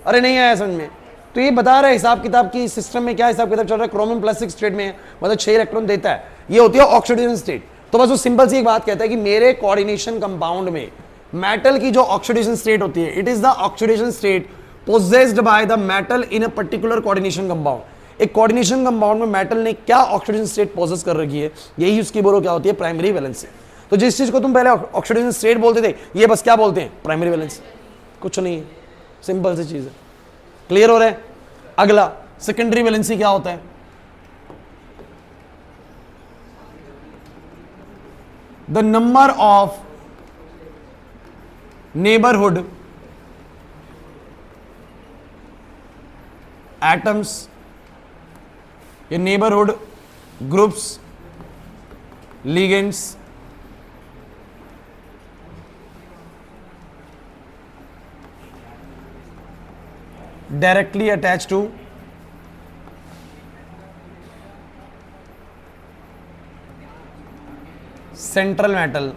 अरे नहीं आया समझ में? तो ये बता रहा है हिसाब किताब की सिस्टम में क्या हिसाब किताब चल रहा है। क्रोमियम +6 स्टेट में है, मतलब 6 इलेक्ट्रॉन देता है, ये होती है ऑक्सीडेशन स्टेट। तो बस वो सिंपल सी एक बात कहता है कि मेरे कोऑर्डिनेशन कंपाउंड में मेटल की जो ऑक्सीडेशन स्टेट होती है, it is the oxidation state possessed by the metal in a particular coordination compound. एक कोऑर्डिनेशन कंपाउंड में मेटल ने क्या ऑक्सीडेशन स्टेट पोजेस कर रखी है, यही उसकी बोलो क्या होती है, प्राइमरी वैलेंसी। तो जिस चीज को तुम पहले ऑक्सीडेशन स्टेट बोलते थे, ये बस क्या बोलते हैं, प्राइमरी वैलेंसी। कुछ नहीं है, सिंपल सी चीज है। क्लियर हो रहा है? अगला सेकेंडरी वैलेंसी क्या होता है? The number of neighbourhood atoms, ये neighbourhood groups, ligands directly attached to central metal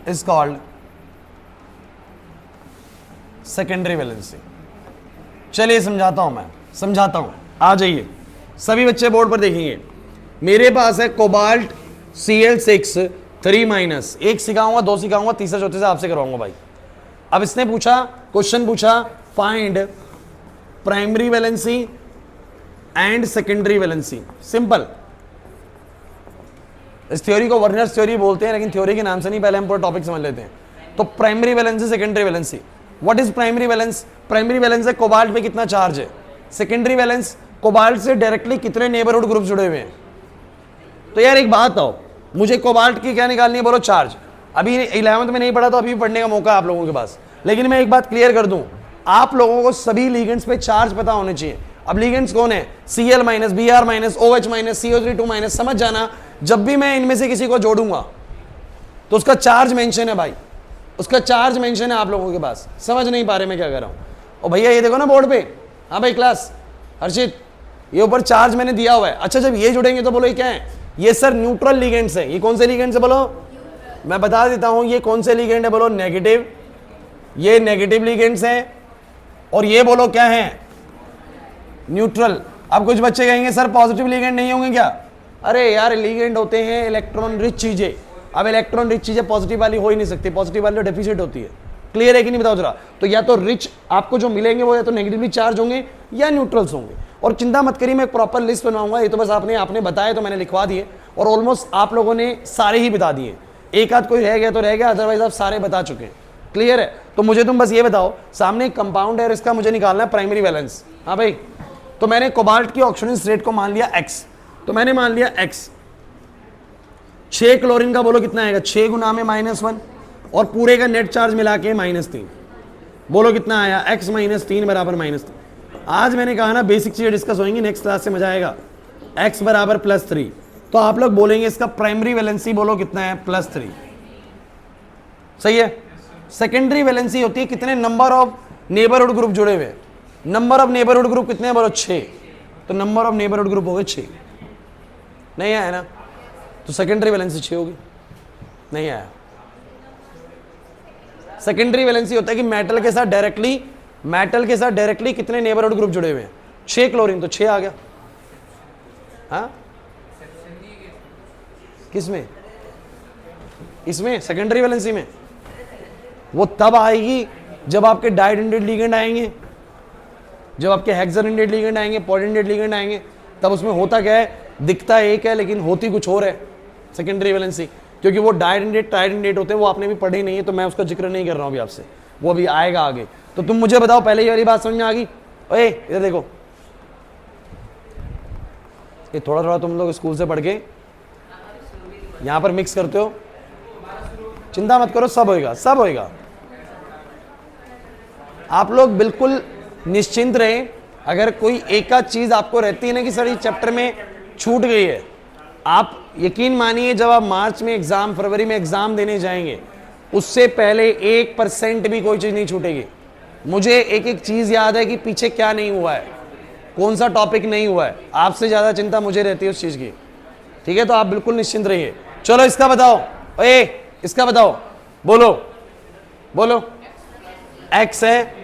is called secondary valency। चलिए समझाता हूं, मैं समझाता हूं, आ जाइए सभी बच्चे बोर्ड पर देखेंगे। मेरे पास है कोबाल्ट Cl6 3 माइनस, एक सिखाऊंगा, दो सिखाऊंगा, तीसरा चौथे से आपसे करवाऊंगा भाई। अब इसने पूछा, क्वेश्चन पूछा, find primary valency and secondary valency. Simple, इस थ्योरी को वर्नर्स थ्योरी बोलते हैं, लेकिन थ्योरी के नाम से नहीं, पहले हम पूरा टॉपिक समझ लेते हैं। तो primary valency, secondary valency. What is primary valence? Primary valence है कोबाल्ट पे कितना चार्ज है। सेकेंडरी वैलेंस, कोबाल्ट से डायरेक्टली कितने नेबरहुड ग्रुप जुड़े हुए हैं। तो यार एक बात आओ, मुझे कोबाल्ट की क्या निकालनी है, बोलो चार्ज। अभी 11th में नहीं पढ़ा तो अभी पढ़ने का मौका है आप लोगों के पास, लेकिन मैं एक बात क्लियर कर दूं, आप लोगों को सभी लिगेंड्स पे चार्ज पता होने चाहिए। अब लिगेंड्स कौन है? Cl minus, Br minus, OH minus, CO3 minus. समझ जाना, जब भी मैं इनमें से किसी को जोड़ूंगा तो उसका चार्ज मेंशन है भाई, उसका चार्ज मेंशन है आप लोगों के पास। समझ नहीं पा रहे मैं क्या कर रहा हूं? और भैया ये देखो ना बोर्ड पे, हाँ भाई क्लास, हर्षित ये ऊपर चार्ज मैंने दिया हुआ है। अच्छा जब ये जुड़ेंगे तो बोलो ये क्या है? ये सर न्यूट्रल लिगेंड्स है। ये कौन से लिगेंड्स है बोलो? मैं बता देता हूं ये कौन से लिगेंड है, बोलो नेगेटिव। ये नेगेटिव लिगेंड्स हैं, और ये बोलो क्या है? न्यूट्रल। अब कुछ बच्चे कहेंगे सर पॉजिटिव लिगेंड नहीं होंगे क्या? अरे यार लिगेंड होते हैं इलेक्ट्रॉन रिच चीजें। अब इलेक्ट्रॉन रिच चीजें पॉजिटिव वाली हो ही नहीं सकती, पॉजिटिव वाली तो डेफिसिट होती है। क्लियर है कि नहीं बताओ जरा? तो या तो रिच आपको जो मिलेंगे वो या तो नेगेटिवली चार्ज होंगे या न्यूट्रल्स होंगे। और चिंता मत करिए, मैं एक प्रॉपर लिस्ट बनवाऊंगा। ये तो बस आपने बताया तो मैंने लिखवा दिए, और ऑलमोस्ट आप लोगों ने सारे ही बता दिए। एक आध कोई रह गया तो रह गया, अदरवाइज आप सारे बता चुके हैं। क्लियर है? तो मुझे तुम बस ये बताओ, सामने एक कंपाउंड है और इसका मुझे निकालना है प्राइमरी वैलेंस। हाँ भाई, तो मैंने कोबाल्ट की ऑक्सीडेशन रेट को मान लिया x, तो मैंने मान लिया x। 6 क्लोरीन का बोलो कितना आएगा? 6 गुना में -1, और पूरे का नेट चार्ज मिला के -3। बोलो कितना आया? x -3 बराबर -3। आज मैंने कहा ना बेसिक चीजें डिस्कस होंगी, नेक्स्ट क्लास से मजा आएगा। x बराबर +3, तो आप लोग बोलेंगे इसका प्राइमरी वैलेंसी बोलो कितना है? +3। सही है? सेकेंडरी वैलेंसी होती है कितने नंबर ऑफ नेबरहुड ग्रुप जुड़े हुए। नंबर ऑफ नेबरहुड ग्रुप कितने हैं बोलो? 6। तो नंबर ऑफ नेबरहुड ग्रुप हो गए 6। नहीं आया ना? तो सेकेंडरी वैलेंसी 6 होगी। नहीं आया। सेकेंडरी वैलेंसी होता है कि मेटल के साथ डायरेक्टली कितने नेबरहुड ग्रुप जुड़े हुए हैं। 6 क्लोरीन, तो 6 आ गया। हाँ किसमें? इसमें सेकेंडरी वैलेंसी में। वो तब आएगी जब आपके डाइडेंटेड लिगेंड आएंगे, जब आपके हेक्साडेंटेड लिगेंड आएंगे, पॉलीडेंटेड लिगेंड आएंगे, तब उसमें होता क्या है? दिखता एक है लेकिन होती कुछ और है सेकेंडरी वैलेंसी, क्योंकि वो डाइडेंटेड ट्राइडेंटेड होते हैं। वो आपने भी पढ़े ही नहीं है, तो मैं उसका जिक्र नहीं कर रहा हूं अभी आपसे, वो अभी आएगा आगे। तो तुम मुझे बताओ, पहले ये वाली बात समझ में आ गई? ओए इधर देखो, ये थोड़ा थोड़ा तुम लोग स्कूल से पढ़ के यहां पर मिक्स करते हो। चिंता मत करो, सब होएगा, सब होएगा। आप लोग बिल्कुल निश्चिंत रहे। अगर कोई एक आध चीज आपको रहती है ना कि सर इस चैप्टर में छूट गई है, आप यकीन मानिए जब आप मार्च में एग्जाम, फरवरी में एग्जाम देने जाएंगे, उससे पहले 1% भी कोई चीज नहीं छूटेगी। मुझे एक एक चीज याद है कि पीछे क्या नहीं हुआ है, कौन सा टॉपिक नहीं हुआ है। आपसे ज्यादा चिंता मुझे रहती है उस चीज की। ठीक है, तो आप बिल्कुल निश्चिंत रहिए। चलो इसका बताओ, इसका बताओ, बोलो बोलो। x है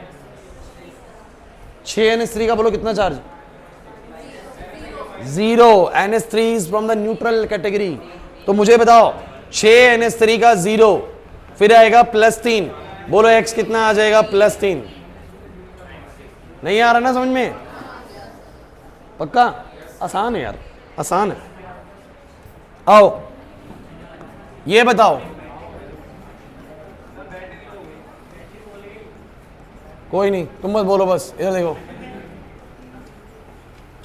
6 NH3 का, बोलो कितना charge? 0। NH3 is from the neutral category. तो मुझे बताओ 6 NH3 का 0, फिर आएगा +3। बोलो x कितना आ जाएगा? +3। नहीं आ रहा ना समझ में? पक्का? आसान है यार, आसान है। आओ ये बताओ, कोई नहीं तुम मत बोलो, बस इधर देखो।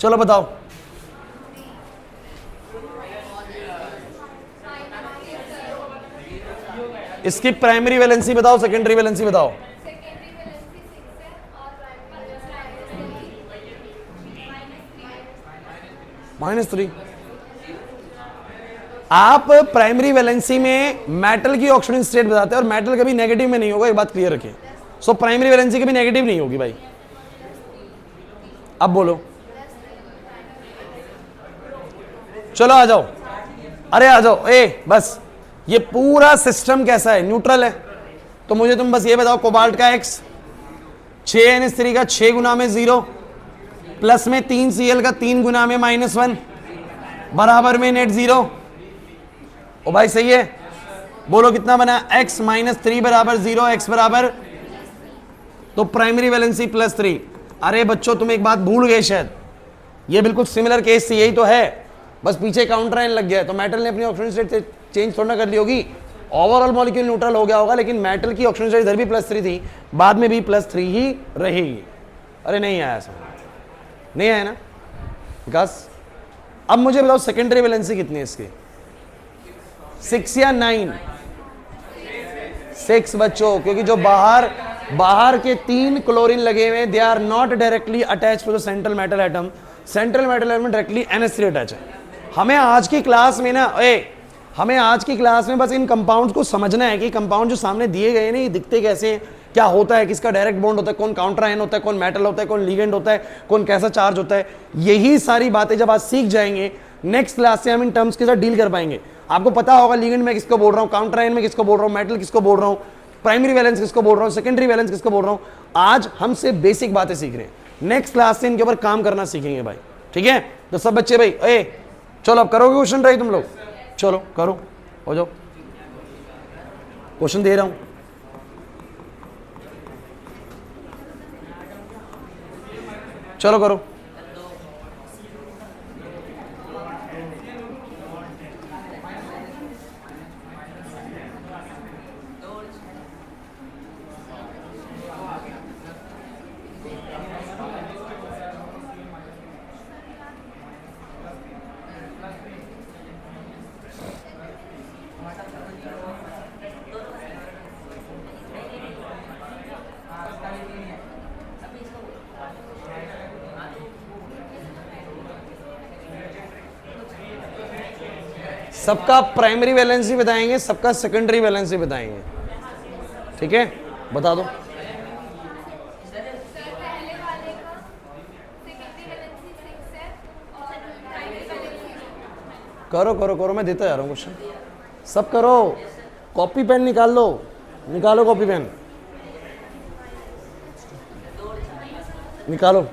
चलो बताओ, इसकी प्राइमरी वैलेंसी बताओ, सेकेंडरी वैलेंसी बताओ। -3। आप प्राइमरी वैलेंसी में मेटल की ऑक्सीडेशन स्टेट बताते हैं, और मेटल कभी नेगेटिव में नहीं होगा, एक बात क्लियर रखिए। सो प्राइमरी वैलेंसी कभी नेगेटिव नहीं होगी भाई। अब बोलो, चलो आ जाओ, अरे आ जाओ। बस ये पूरा सिस्टम कैसा है? न्यूट्रल है। तो मुझे तुम बस ये बताओ, कोबाल्ट का x 6 NH3 का 6 गुना में 0, प्लस में 3 Cl का 3 गुना में -1, बराबर में नेट जीरो। ओ भाई सही है, बोलो कितना बना, x माइनस 3 बराबर 0, x बराबर, तो प्राइमरी वैलेंसी +3। अरे बच्चों तुम एक बात भूल गए शायद, ये बिल्कुल सिमिलर केस से यही तो है, बस पीछे काउंटर आयन लग गया है। तो मेटल ने अपनी ऑक्सीजन स्टेट चेंज थोड़ा ना कर ली होगी, ओवरऑल मॉलिक्यूल न्यूट्रल हो गया होगा, लेकिन मेटल की ऑक्सीजन स्टेट इधर भी +3 थी, बाद में भी +3 ही रहेगी। अरे नहीं आया समझ, नहीं आया ना विकास। अब मुझे बताओ सेकेंडरी वैलेंसी कितनी है इसकी, 6 या 9? 6 बच्चों, क्योंकि जो बाहर के 3 क्लोरीन लगे हुए, they are not directly attach to the central metal atom, central metal atom directly NH3 attach है। हमें आज की क्लास में ना हमें आज की क्लास में बस इन कंपाउंड्स को समझना है कि कंपाउंड जो सामने दिए गए ना ये दिखते कैसे हैं, क्या होता है, किसका डायरेक्ट बॉन्ड होता है, कौन काउंटर आयन होता है, कौन मेटल होता है, कौन लिगेंड होता है, कौन कैसा चार्ज होता है। यही सारी बातें जब आज सीख जाएंगे, नेक्स्ट क्लास से हम इन टर्म्स के साथ डील कर पाएंगे। आपको पता होगा लिगेंड में किसको बोल रहा हूं, काउंटर आयन में किसको बोल रहा हूं, मेटल किसको बोल रहा हूं, प्राइमरी वैलेंस किसको बोल रहा हूं, सेकेंडरी वैलेंस किसको बोल रहा हूं। आज हम सिर्फ बेसिक बातें सीख रहे हैं, नेक्स्ट क्लास से इनके ऊपर काम करना सीखेंगे भाई, ठीक है। तो सब बच्चे भाई चलो अब करोगे क्वेश्चन ट्राई तुम लोग, चलो करो, हो जाओ, क्वेश्चन दे रहा हूं। चलो करो। सबका प्राइमरी वैलेंसी बताएंगे, सबका सेकेंडरी वैलेंसी बताएंगे, ठीक है। बता दो। करो करो करो, मैं देता जा रहा हूँ क्वेश्चन, सब करो। कॉपी पेन निकाल लो, निकालो कॉपी पेन निकालो।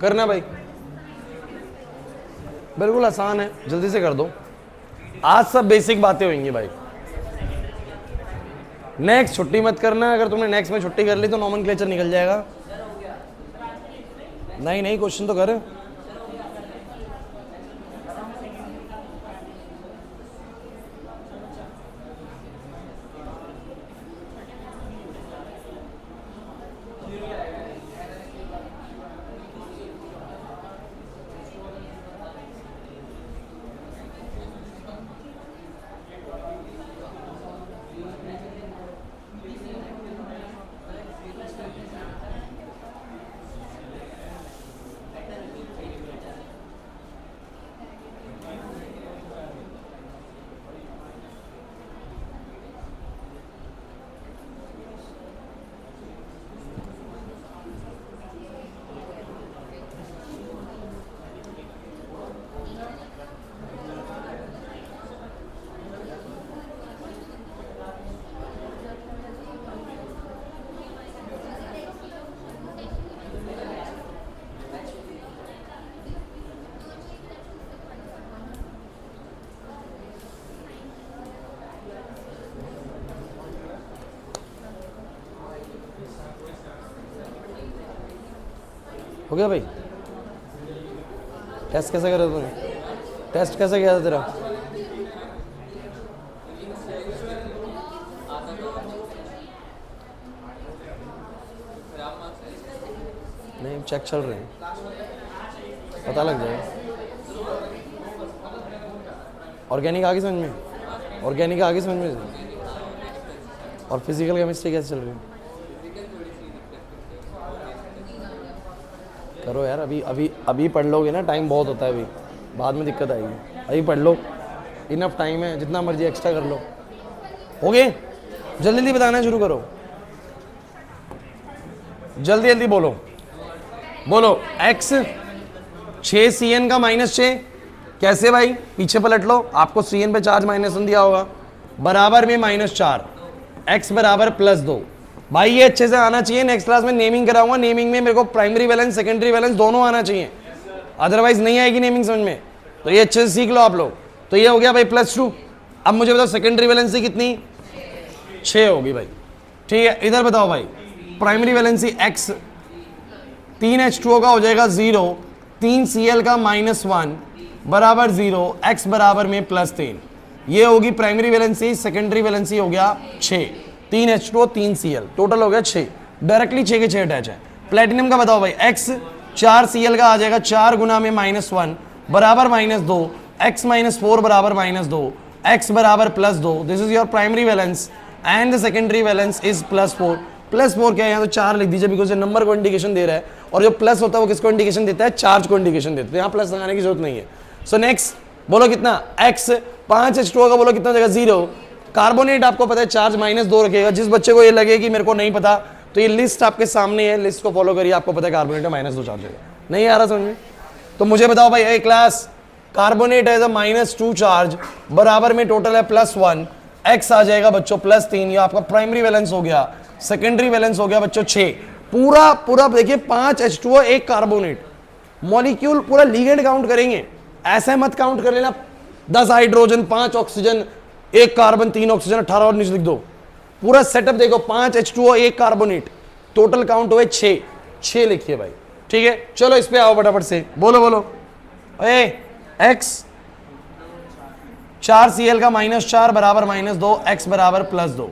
करना भाई, बिल्कुल आसान है, जल्दी से कर दो। आज सब बेसिक बातें होंगी भाई। नेक्स्ट छुट्टी मत करना, अगर तुमने नेक्स्ट में छुट्टी कर ली तो नॉमेनक्लेचर निकल जाएगा। नहीं नहीं, क्वेश्चन तो कर। हो गया भाई? टेस्ट कैसे कर रहे हो तूने? टेस्ट कैसे किया था तेरा? नहीं, चेक चल रहे हैं, पता लग जाएगा। ऑर्गेनिक आगे समझ में? ऑर्गेनिक आगे समझ में? और फिजिकल केमिस्ट्री कैसे चल रही है? करो यार, अभी पढ़ लोगे ना, टाइम बहुत होता है अभी, बाद में दिक्कत आएगी। अभी पढ़ लो, इनफ टाइम है, जितना मर्जी एक्स्ट्रा कर लो। हो गए? जल्दी जल्दी बताना शुरू करो, जल्दी जल्दी बोलो बोलो। x 6 CN का -6 कैसे भाई? पीछे पलट लो, आपको CN पे चार्ज -1 दिया होगा, बराबर में -4, x बराबर +2। भाई ये अच्छे से आना चाहिए, नेक्स्ट क्लास में नेमिंग कराऊंगा, नेमिंग में मेरे को प्राइमरी वैलेंस सेकेंडरी वैलेंस दोनों आना चाहिए, अदरवाइज नहीं आएगी नेमिंग समझ में। तो ये अच्छे से सीख लो आप लोग। तो ये हो गया भाई +2। अब मुझे बताओ सेकेंडरी वैलेंसी कितनी? 6 होगी भाई, ठीक है। इधर बताओ भाई, प्राइमरी वैलेंसी x 3 H2O का हो जाएगा 0, 3 Cl का -1 बराबर 0, x बराबर में +3। ये होगी प्राइमरी वैलेंसी। सेकेंडरी वैलेंसी हो गया 6, 3 H2O 3 Cl, टोटल हो गया 6। डायरेक्टली 6 के 6 अटैच है। प्लेटिनम का बताओ भाई, x 4 Cl का आ जाएगा 4 गुना में -1 बराबर -2, x -4 बराबर -2, x बराबर +2। This is your primary valence and the secondary valence is +4। +4 क्या है? यहाँ तो 4 लिख दीजिए, बिकॉज ये नंबर को इंडिकेशन दे रहा है, और जो प्लस होता है वो किसको इंडिकेशन देता है? चार्ज को इंडिकेशन देता है। यहाँ प्लस लगाने की जरूरत नहीं है। सो नेक्स्ट बोलो कितना? x 5 H2O का बोलो कितना हो जाएगा? 0। कार्बोनेट आपको पता है चार्ज -2 रखेगा। जिस बच्चे को ये लगे कि मेरे को नहीं पता, तो ये लिस्ट आपके सामने है, लिस्ट को फॉलो करिए, आपको पता है कार्बोनेट में -2 चार्ज है। नहीं आ रहा समझ में? तो मुझे बताओ भाई, ए class, carbonate as a -2 charge बराबर में टोटल है +1, x आ जाएगा बच्चों +3। ये आपका प्राइमरी वैलेंस हो गया। सेकेंडरी वैलेंस हो गया बच्चों 6। पूरा देखिए 5 H2O 1 कार्बोनेट, मॉलिक्यूल पूरा लिगेंड काउंट करेंगे, ऐसे मत काउंट कर लेना 10 हाइड्रोजन 5 ऑक्सीजन 1 कार्बन 3 ऑक्सीजन 18 और नीचे लिख दो। पूरा सेटअप देखो, 5 H2O 1 कार्बोनेट, टोटल काउंट हुए 6 लिखिए भाई, ठीक है। चलो इस पे आओ फटाफट से, बोलो x 4 Cl का -4 बराबर -2, x बराबर +2।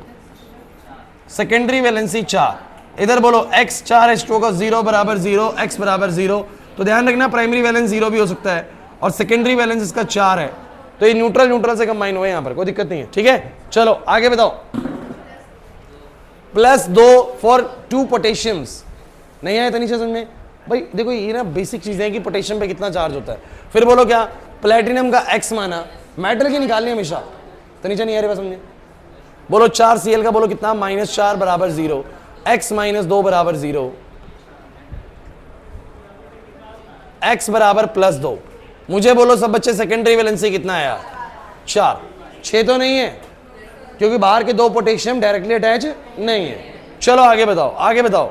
सेकेंडरी वैलेंसी 4, इधर बोलो x 4 H2O का 0 बराबर 0, x बराबर 0। तो ध्यान रखना प्राइमरी वैलेंस 0 भी हो सकता है, और सेकेंडरी वैलेंस इसका 4 है, तो ये न्यूट्रल से कंबाइन हुए, यहां पर कोई दिक्कत नहीं है, ठीक है। चलो आगे बताओ। +2 फॉर 2 पोटेशियम्स। नहीं आया तनिषा समझ में? भाई देखो ये ना बेसिक चीजें हैं कि पोटेशियम पे कितना चार्ज होता है। फिर बोलो क्या? प्लेटिनम का x माना, मेटल की निकालनी हमेशा। तनिषा नहीं आ रही बात समझे? बोलो 4 Cl का बोलो कितना? -4 बराबर 0, x -2 बराबर 0, x बराबर +2। मुझे बोलो सब बच्चे सेकेंडरी वैलेंसी कितना आया? 4। 6 तो नहीं है, क्योंकि बाहर के 2 पोटेशियम डायरेक्टली अटैच नहीं है। चलो आगे बताओ।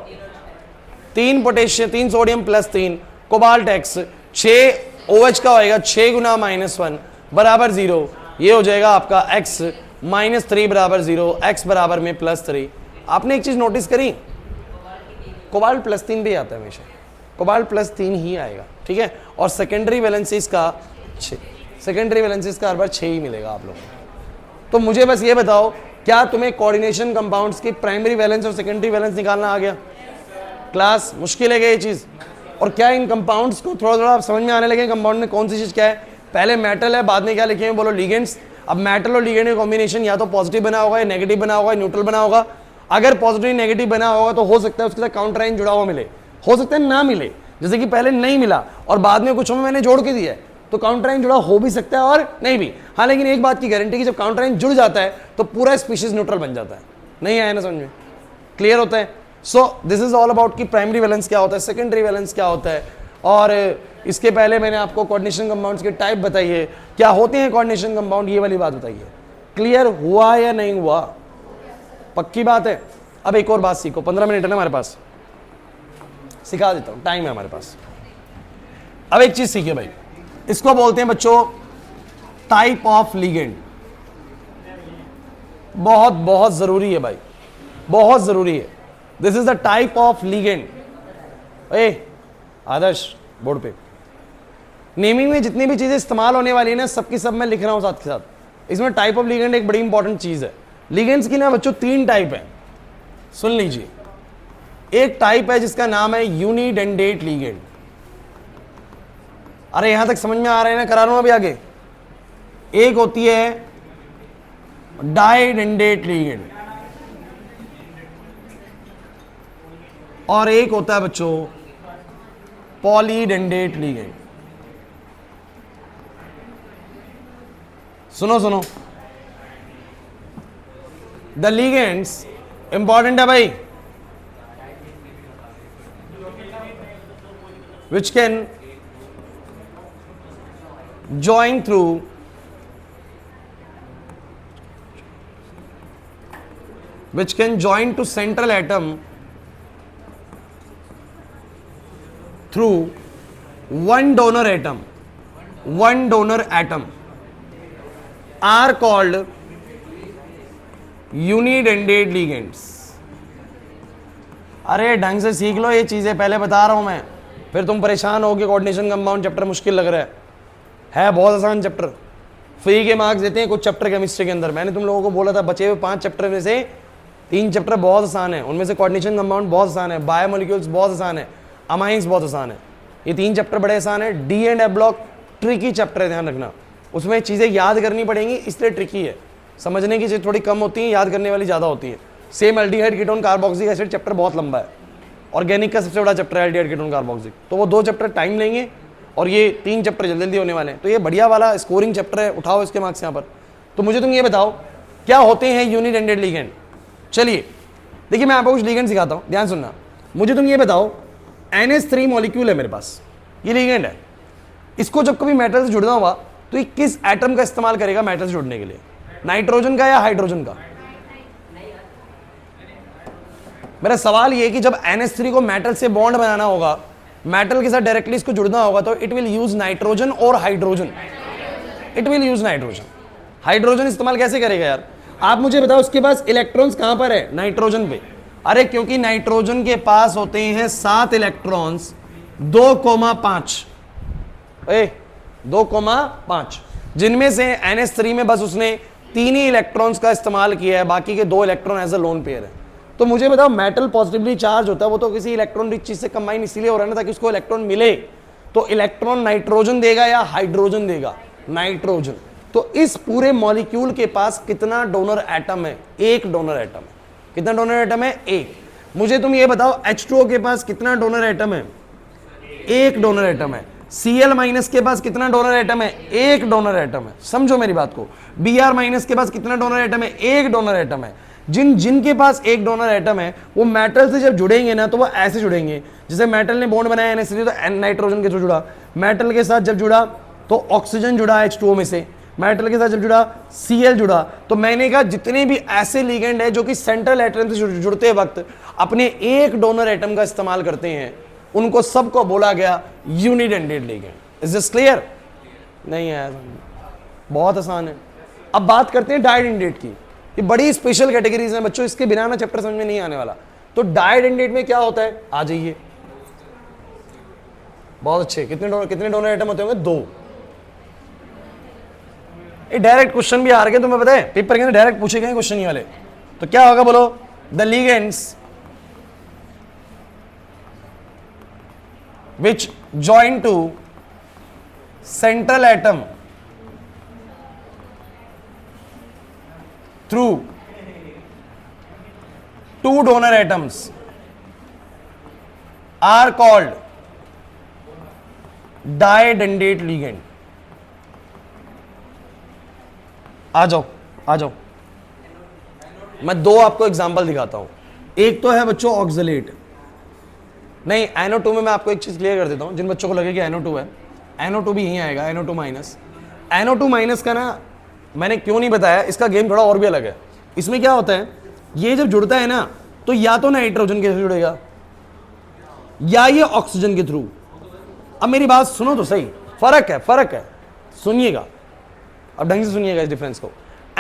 3 potassium 3 sodium +3 cobalt x 6 OH का होएगा 6 गुना -1 बराबर 0। ये हो जाएगा आपका x -3 बराबर 0, x बराबर में +3। आपने एक चीज नोटिस करी, कोबाल्ट +3 भी आता है हमेशा, कोबाल्ट +3 ही आएगा, ठीक है। और सेकेंडरी वैलेंसीज का 6, सेकेंडरी वैलेंसीज का हर बार 6 ही मिलेगा आप लोगों को। तो मुझे बस ये बताओ, क्या तुम्हें कोऑर्डिनेशन कंपाउंड्स की प्राइमरी वैलेंस और सेकेंडरी वैलेंस निकालना आ गया? क्लास मुश्किल है क्या ये चीज? और क्या इन कंपाउंड्स को थोड़ा थोड़ा समझ में आने लगे, कंपाउंड में कौन सी चीज क्या है? पहले मेटल है, बाद में क्या लिखे हैं बोलो? लिगेंड्स। अब मेटल और लिगेंड का कॉम्बिनेशन या तो पॉजिटिव बना होगा, या नेगेटिव बना होगा, या न्यूट्रल बना होगा। अगर पॉजिटिव नेगेटिव बना होगा तो हो सकता है उसके साथ काउंटर आयन जुड़ा हुआ मिले, हो सकता है ना मिले, जैसे कि पहले नहीं मिला और बाद में कुछ में मैंने जोड़ के दिया है, तो काउंटर आयन जुड़ा हो भी सकता है और नहीं भी। हाँ, लेकिन एक बात की गारंटी कि जब काउंटर आयन जुड़ जाता है तो पूरा स्पीशीज न्यूट्रल बन जाता है। नहीं आया ना समझ में? क्लियर होता है? So this is all about कि प्राइमरी वैलेंस क्या होता है, सेकेंडरी वैलेंस क्या होता है। और इसके पहले मैंने आपको कोऑर्डिनेशन कंपाउंड्स के टाइप बताइए, क्या होते हैं कोऑर्डिनेशन कंपाउंड, ये वाली बात बताइए। क्लियर हुआ या नहीं हुआ? पक्की बात है? अब एक और बात सीखो, 15 मिनट है ना हमारे पास, सिखा देता हूं, टाइम है हमारे पास। अब एक चीज सीखिए भाई, इसको बोलते हैं बच्चों टाइप ऑफ लिगेंड। बहुत बहुत जरूरी है भाई, बहुत जरूरी है। This is the type of ligand. A Adarsh, board पे नेमिंग में जितनी भी चीजें इस्तेमाल होने वाली है ना, सबकी सब मैं लिख रहा हूं साथ के साथ। इसमें टाइप ऑफ लिगेंड एक बड़ी इंपॉर्टेंट चीज है। लिगेंड्स की ना बच्चों 3 टाइप है, सुन लीजिए। एक टाइप है जिसका नाम है यूनिडेंडेट लिगेंड। अरे यहां तक समझ में आ रहा है ना? करा रहा हूं अभी आगे। एक होती है डाइडेंडेट लिगेंड और एक होता है बच्चों पॉलीडेंडेट लिगेंड। सुनो सुनो, द लिगेंड्स इंपॉर्टेंट है भाई, which can join through to central atom through one donor atom are called unidentate ligands। अरे ढंग से सीख लो ये चीजें, पहले बता रहा हूं मैं, फिर तुम परेशान होगे कोऑर्डिनेशन कंपाउंड चैप्टर मुश्किल लग रहा है बहुत आसान चैप्टर। फ्री के मार्क्स देते हैं कुछ चैप्टर केमिस्ट्री के अंदर। मैंने तुम लोगों को बोला था बचे हुए 5 चैप्टर में से 3 चैप्टर बहुत आसान है, उनमें से कोऑर्डिनेशन कंपाउंड बहुत आसान है, बायोमोलिक्यूल्स बहुत आसान है, अमाइंस बहुत आसान है। ये 3 चैप्टर बड़े आसान है। D and F block tricky chapter है, ध्यान रखना, उसमें चीजें याद करनी पड़ेंगी, इसलिए ट्रिकी है। समझने की चीज थोड़ी कम होती है, याद करने वाली ज्यादा होती है। Same aldehyde ketone carboxylic acid chapter बहुत लंबा है, ऑर्गेनिक का सबसे बड़ा चैप्टर है एल्डिहाइड कीटोन कार्बोक्सिलिक, तो वो 2 चैप्टर टाइम लेंगे और ये 3 चैप्टर जल्दी जल्दी होने वाले हैं। तो ये बढ़िया वाला स्कोरिंग चैप्टर है, उठाओ इसके मार्क्स यहाँ पर। तो मुझे तुम ये बताओ क्या होते हैं यूनिडेंटेट लिगेंड। चलिए देखिए मैं आपको कुछ लिगेंड सिखाता हूँ, ध्यान सुनना। मुझे तुम ये बताओ NH3 मॉलिक्यूल है मेरे पास, ये लिगेंड है। इसको जब कभी मेटल से जुड़ना होगा तो ये किस एटम का इस्तेमाल करेगा मेटल से जुड़ने के लिए? नाइट्रोजन का या हाइड्रोजन का? मेरा सवाल ये कि जब NH3 को मेटल से बॉन्ड बनाना होगा, मेटल के साथ डायरेक्टली इसको जुड़ना होगा, तो इट विल यूज नाइट्रोजन और hydrogen. It will use nitrogen. Hydrogen इस्तेमाल कैसे करेगा यार? आप मुझे बताओ उसके पास इलेक्ट्रॉन्स कहां पर है? नाइट्रोजन पे। अरे क्योंकि नाइट्रोजन के पास होते हैं 7 इलेक्ट्रॉन्स, 2,5 2,5, जिनमें से NH3 में बस उसने 3 ही इलेक्ट्रॉन्स का इस्तेमाल किया है, बाकी के 2 electron as a lone pair है। तो मुझे बताओ मेटल पॉजिटिवली चार्ज होता है, वो तो किसी इलेक्ट्रॉन रिच चीज से कंबाइन इसलिए हो रहा है ना ताकि उसको इलेक्ट्रॉन मिले। तो इलेक्ट्रॉन नाइट्रोजन देगा या हाइड्रोजन देगा? नाइट्रोजन। तो इस पूरे मॉलिक्यूल के पास कितना डोनर एटम है? 1 डोनर एटम है। कितना डोनर एटम है? 1। मुझे तुम ये बताओ H2O के पास कितना डोनर एटम है? 1 डोनर एटम है। Cl- के पास कितना डोनर एटम है? 1 डोनर एटम है। समझो मेरी बात को। Br- के पास कितना डोनर एटम है? 1 डोनर एटम है। जिनके पास 1 डोनर एटम है वो मेटल से जब जुड़ेंगे ना तो वो ऐसे जुड़ेंगे, जैसे मेटल ने बॉन्ड बनाया NH3 तो नाइट्रोजन के थ्रू जुड़ा, मेटल के साथ जब जुड़ा तो ऑक्सीजन जुड़ा H2O में से, मेटल के साथ जब जुड़ा Cl जुड़ा। तो मैंने कहा जितने भी ऐसे लिगेंड है जो कि सेंट्रल एटम से जुड़ते वक्त अपने 1 डोनर एटम का इस्तेमाल करते हैं, उनको सबको बोला गया unidentate ligand. Is this clear? नहीं है, बहुत आसान है। अब बात करते हैं डाइडेंडेट की। ये बड़ी स्पेशल कैटेगरीज हैं बच्चों, इसके बिना ना चैप्टर समझ में नहीं आने वाला। तो डाइडेंडेट में क्या होता है, आ जाइए। बहुत अच्छे, कितने डोनर एटम होते होंगे, 2। ये डायरेक्ट क्वेश्चन भी आ रहे हैं तुम्हें पता है, पेपर के अंदर डायरेक्ट पूछे गए क्वेश्चन ये वाले। तो क्या होगा बोलो, the ligands which join to central atom through 2 donor atoms are called didentate ligand। आ जाओ आ जाओ, मैं 2 आपको एग्जांपल दिखाता हूं। एक तो है बच्चों ऑक्सलेट, नहीं NO2 में मैं आपको एक चीज क्लियर कर देता हूं, जिन बच्चों को लगे कि NO2 है, NO2 भी यहीं आएगा, NO2 माइनस। NO2 माइनस का ना मैंने क्यों नहीं बताया, इसका गेम थोड़ा और भी अलग है। इसमें क्या होता है, ये जब जुड़ता है ना तो या तो नाइट्रोजन के थ्रू जुड़ेगा या ये ऑक्सीजन के थ्रू। अब मेरी बात सुनो तो सही, फर्क है, सुनिएगा अब ढंग से सुनिएगा इस डिफरेंस को।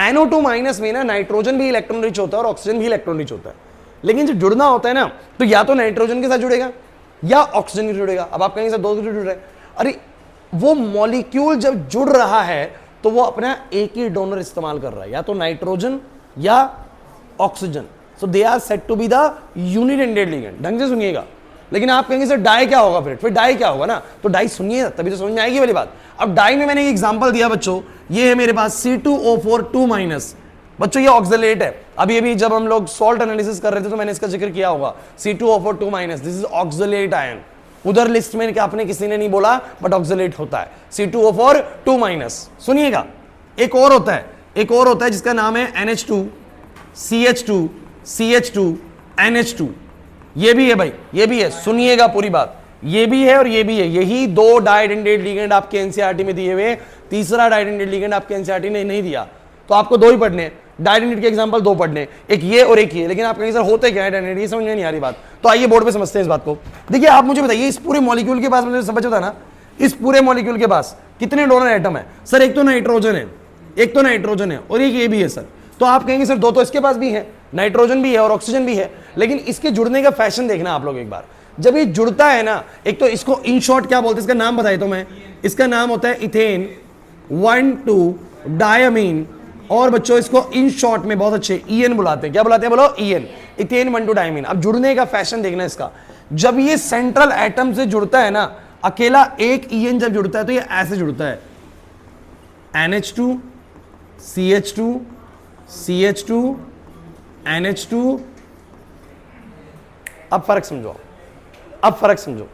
NO2 माइनस में ना नाइट्रोजन भी इलेक्ट्रॉन रिच होता है और ऑक्सीजन भी इलेक्ट्रॉन रिच होता है, लेकिन जब जुड़ना होता है ना तो या तो नाइट्रोजन के साथ जुड़ेगा या ऑक्सीजन के साथ जुड़ेगा। अब आप कहेंगे सर 2 जुड़ रहे हैं, अरे वो मॉलिक्यूल जब जुड़ रहा है तो वो अपना एक ही डोनर इस्तेमाल कर रहा है, या तो नाइट्रोजन या oxygen. So they are said to be the unidentate ligand. ढंग से सुनिएगा। लेकिन आप कहेंगे सर डाई क्या होगा, फिर डाई क्या होगा ना, तो डाई सुनिए तभी तो समझ में आएगी वाली बात। अब डाई में मैंने एक एग्जांपल दिया बच्चों, ये है मेरे पास C2O4 2 माइनस। बच्चों ये ऑक्सलेट है। अभी जब हम लोग सॉल्ट एनालिसिस कर रहे थे तो मैंने इसका जिक्र किया होगा, C2O4 2 minus, this is oxalate ion. उधर लिस्ट में क्या आपने किसी ने नहीं बोला, बट ऑक्सलेट होता है C2O4 2 माइनस। सुनिएगा, एक और होता है जिसका नाम है NH2 CH2 CH2 NH2। ये भी है भाई, ये भी है, सुनिएगा पूरी बात, ये भी है और ये भी है। यही 2 डाइडेंटेट लिगेंड आपके एनसीईआरटी में दिए हुए, तीसरा डाइडेंटेट लिगेंड आपके एनसीईआरटी ने नहीं दिया, तो आपको 2 ही पढ़ने हैं। डाइडेंटेट के एग्जांपल 2 पढ़ने, एक ये और एक ये। लेकिन आप कहेंगे सर होते क्या है डाइडेंटेट, ये समझ में नहीं आ रही बात। तो आइए बोर्ड पे समझते हैं इस बात को। देखिए आप मुझे बताइए, इस पूरे मॉलिक्यूल के पास मुझे समझ होता ना, इस पूरे मॉलिक्यूल के पास कितने डोनर एटम है सर? एक तो नाइट्रोजन है और एक ये भी है सर। तो आप कहेंगे सर 2 तो इसके पास भी है, नाइट्रोजन भी है और ऑक्सीजन भी है। लेकिन इसके जुड़ने का फैशन देखना आप लोग एक बार। जब ये जुड़ता है ना, एक तो इसको इन शॉर्ट क्या बोलते हैं, इसका नाम बताए तो मैं, इसका नाम होता है इथेन 1,2 डायमीन। और बच्चों इसको इन शॉर्ट में बहुत अच्छे EN बुलाते हैं। क्या बुलाते हैं बोलो? EN, ethane 1,2 diamine. अब जुड़ने का फैशन देखना इसका, जब ये सेंट्रल एटम से जुड़ता है ना, अकेला एक EN जब जुड़ता है तो ये ऐसे जुड़ता है, NH2 CH2 CH2 NH2। अब फर्क समझो,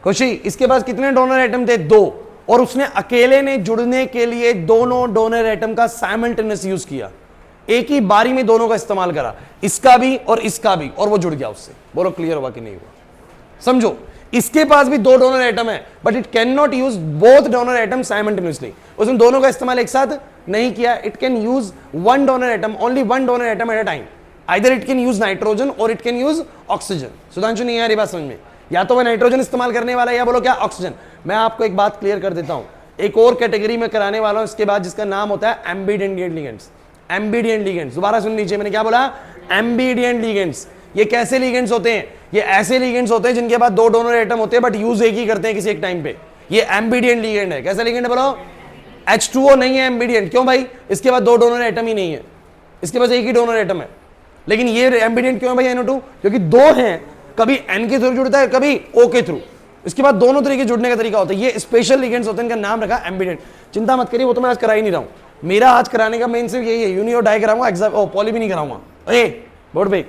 खुशी, इसके पास कितने डोनर एटम थे? 2। और उसने अकेले ने जुड़ने के लिए दोनों डोनर एटम का साइमल्टेनियस यूज किया, एक ही बारी में दोनों का इस्तेमाल करा, इसका भी और इसका भी, और वो जुड़ गया उससे। बोलो क्लियर हुआ कि नहीं हुआ? समझो, इसके पास भी 2 डोनर एटम है, but it can not use both donor atom simultaneously. उसने दोनों का इस्तेमाल एक साथ नहीं किया। It can use 1 donor atom, only 1 donor atom at a time. Either it can use nitrogen और it can use oxygen. Sudhanshu नहीं आ रही बात समझ में? या तो वह नाइट्रोजन इस्तेमाल करने वाला है या बोलो क्या, ऑक्सीजन। मैं आपको एक बात क्लियर कर देता हूं, एक और कैटेगरी में कराने वाला हूं इसके बाद, जिसका नाम होता है एम्बिडेंट लिगेंड्स। एम्बिडेंट लिगेंड्स, दोबारा सुन लीजिए, मैंने क्या बोला? Ambient ligands. ये कैसे लिगेंड्स होते हैं? ये ऐसे लिगेंड्स होते हैं जिनके पास 2 डोनर एटम होते हैं बट यूज एक ही करते हैं किसी एक टाइम पे। ये एम्बिडेंट लिगेंड है। कैसा लिगेंड है बोलो? H2O नहीं है एम्बिडेंट। क्यों भाई? इसके पास 2 डोनर एटम ही नहीं है, इसके पास एक ही डोनर एटम है। लेकिन ये एम्बिडेंट क्यों है भाई NO2? क्योंकि 2 हैं, कभी N के थ्रू जुड़ता है, कभी O के थ्रू। इसके बाद दोनों तरीके जुड़ने का तरीका होता है। ये स्पेशल लिगेंड्स होते हैं, इनका नाम रखा एम्बिडेंट। चिंता मत करिए, वो तो मैं आज करा ही नहीं रहा हूं। मेरा आज कराने का मेन सिर्फ यही है, यूनी और डाई कराऊंगा, एग्जाम पॉली भी नहीं कराऊंगा। बोर्ड पे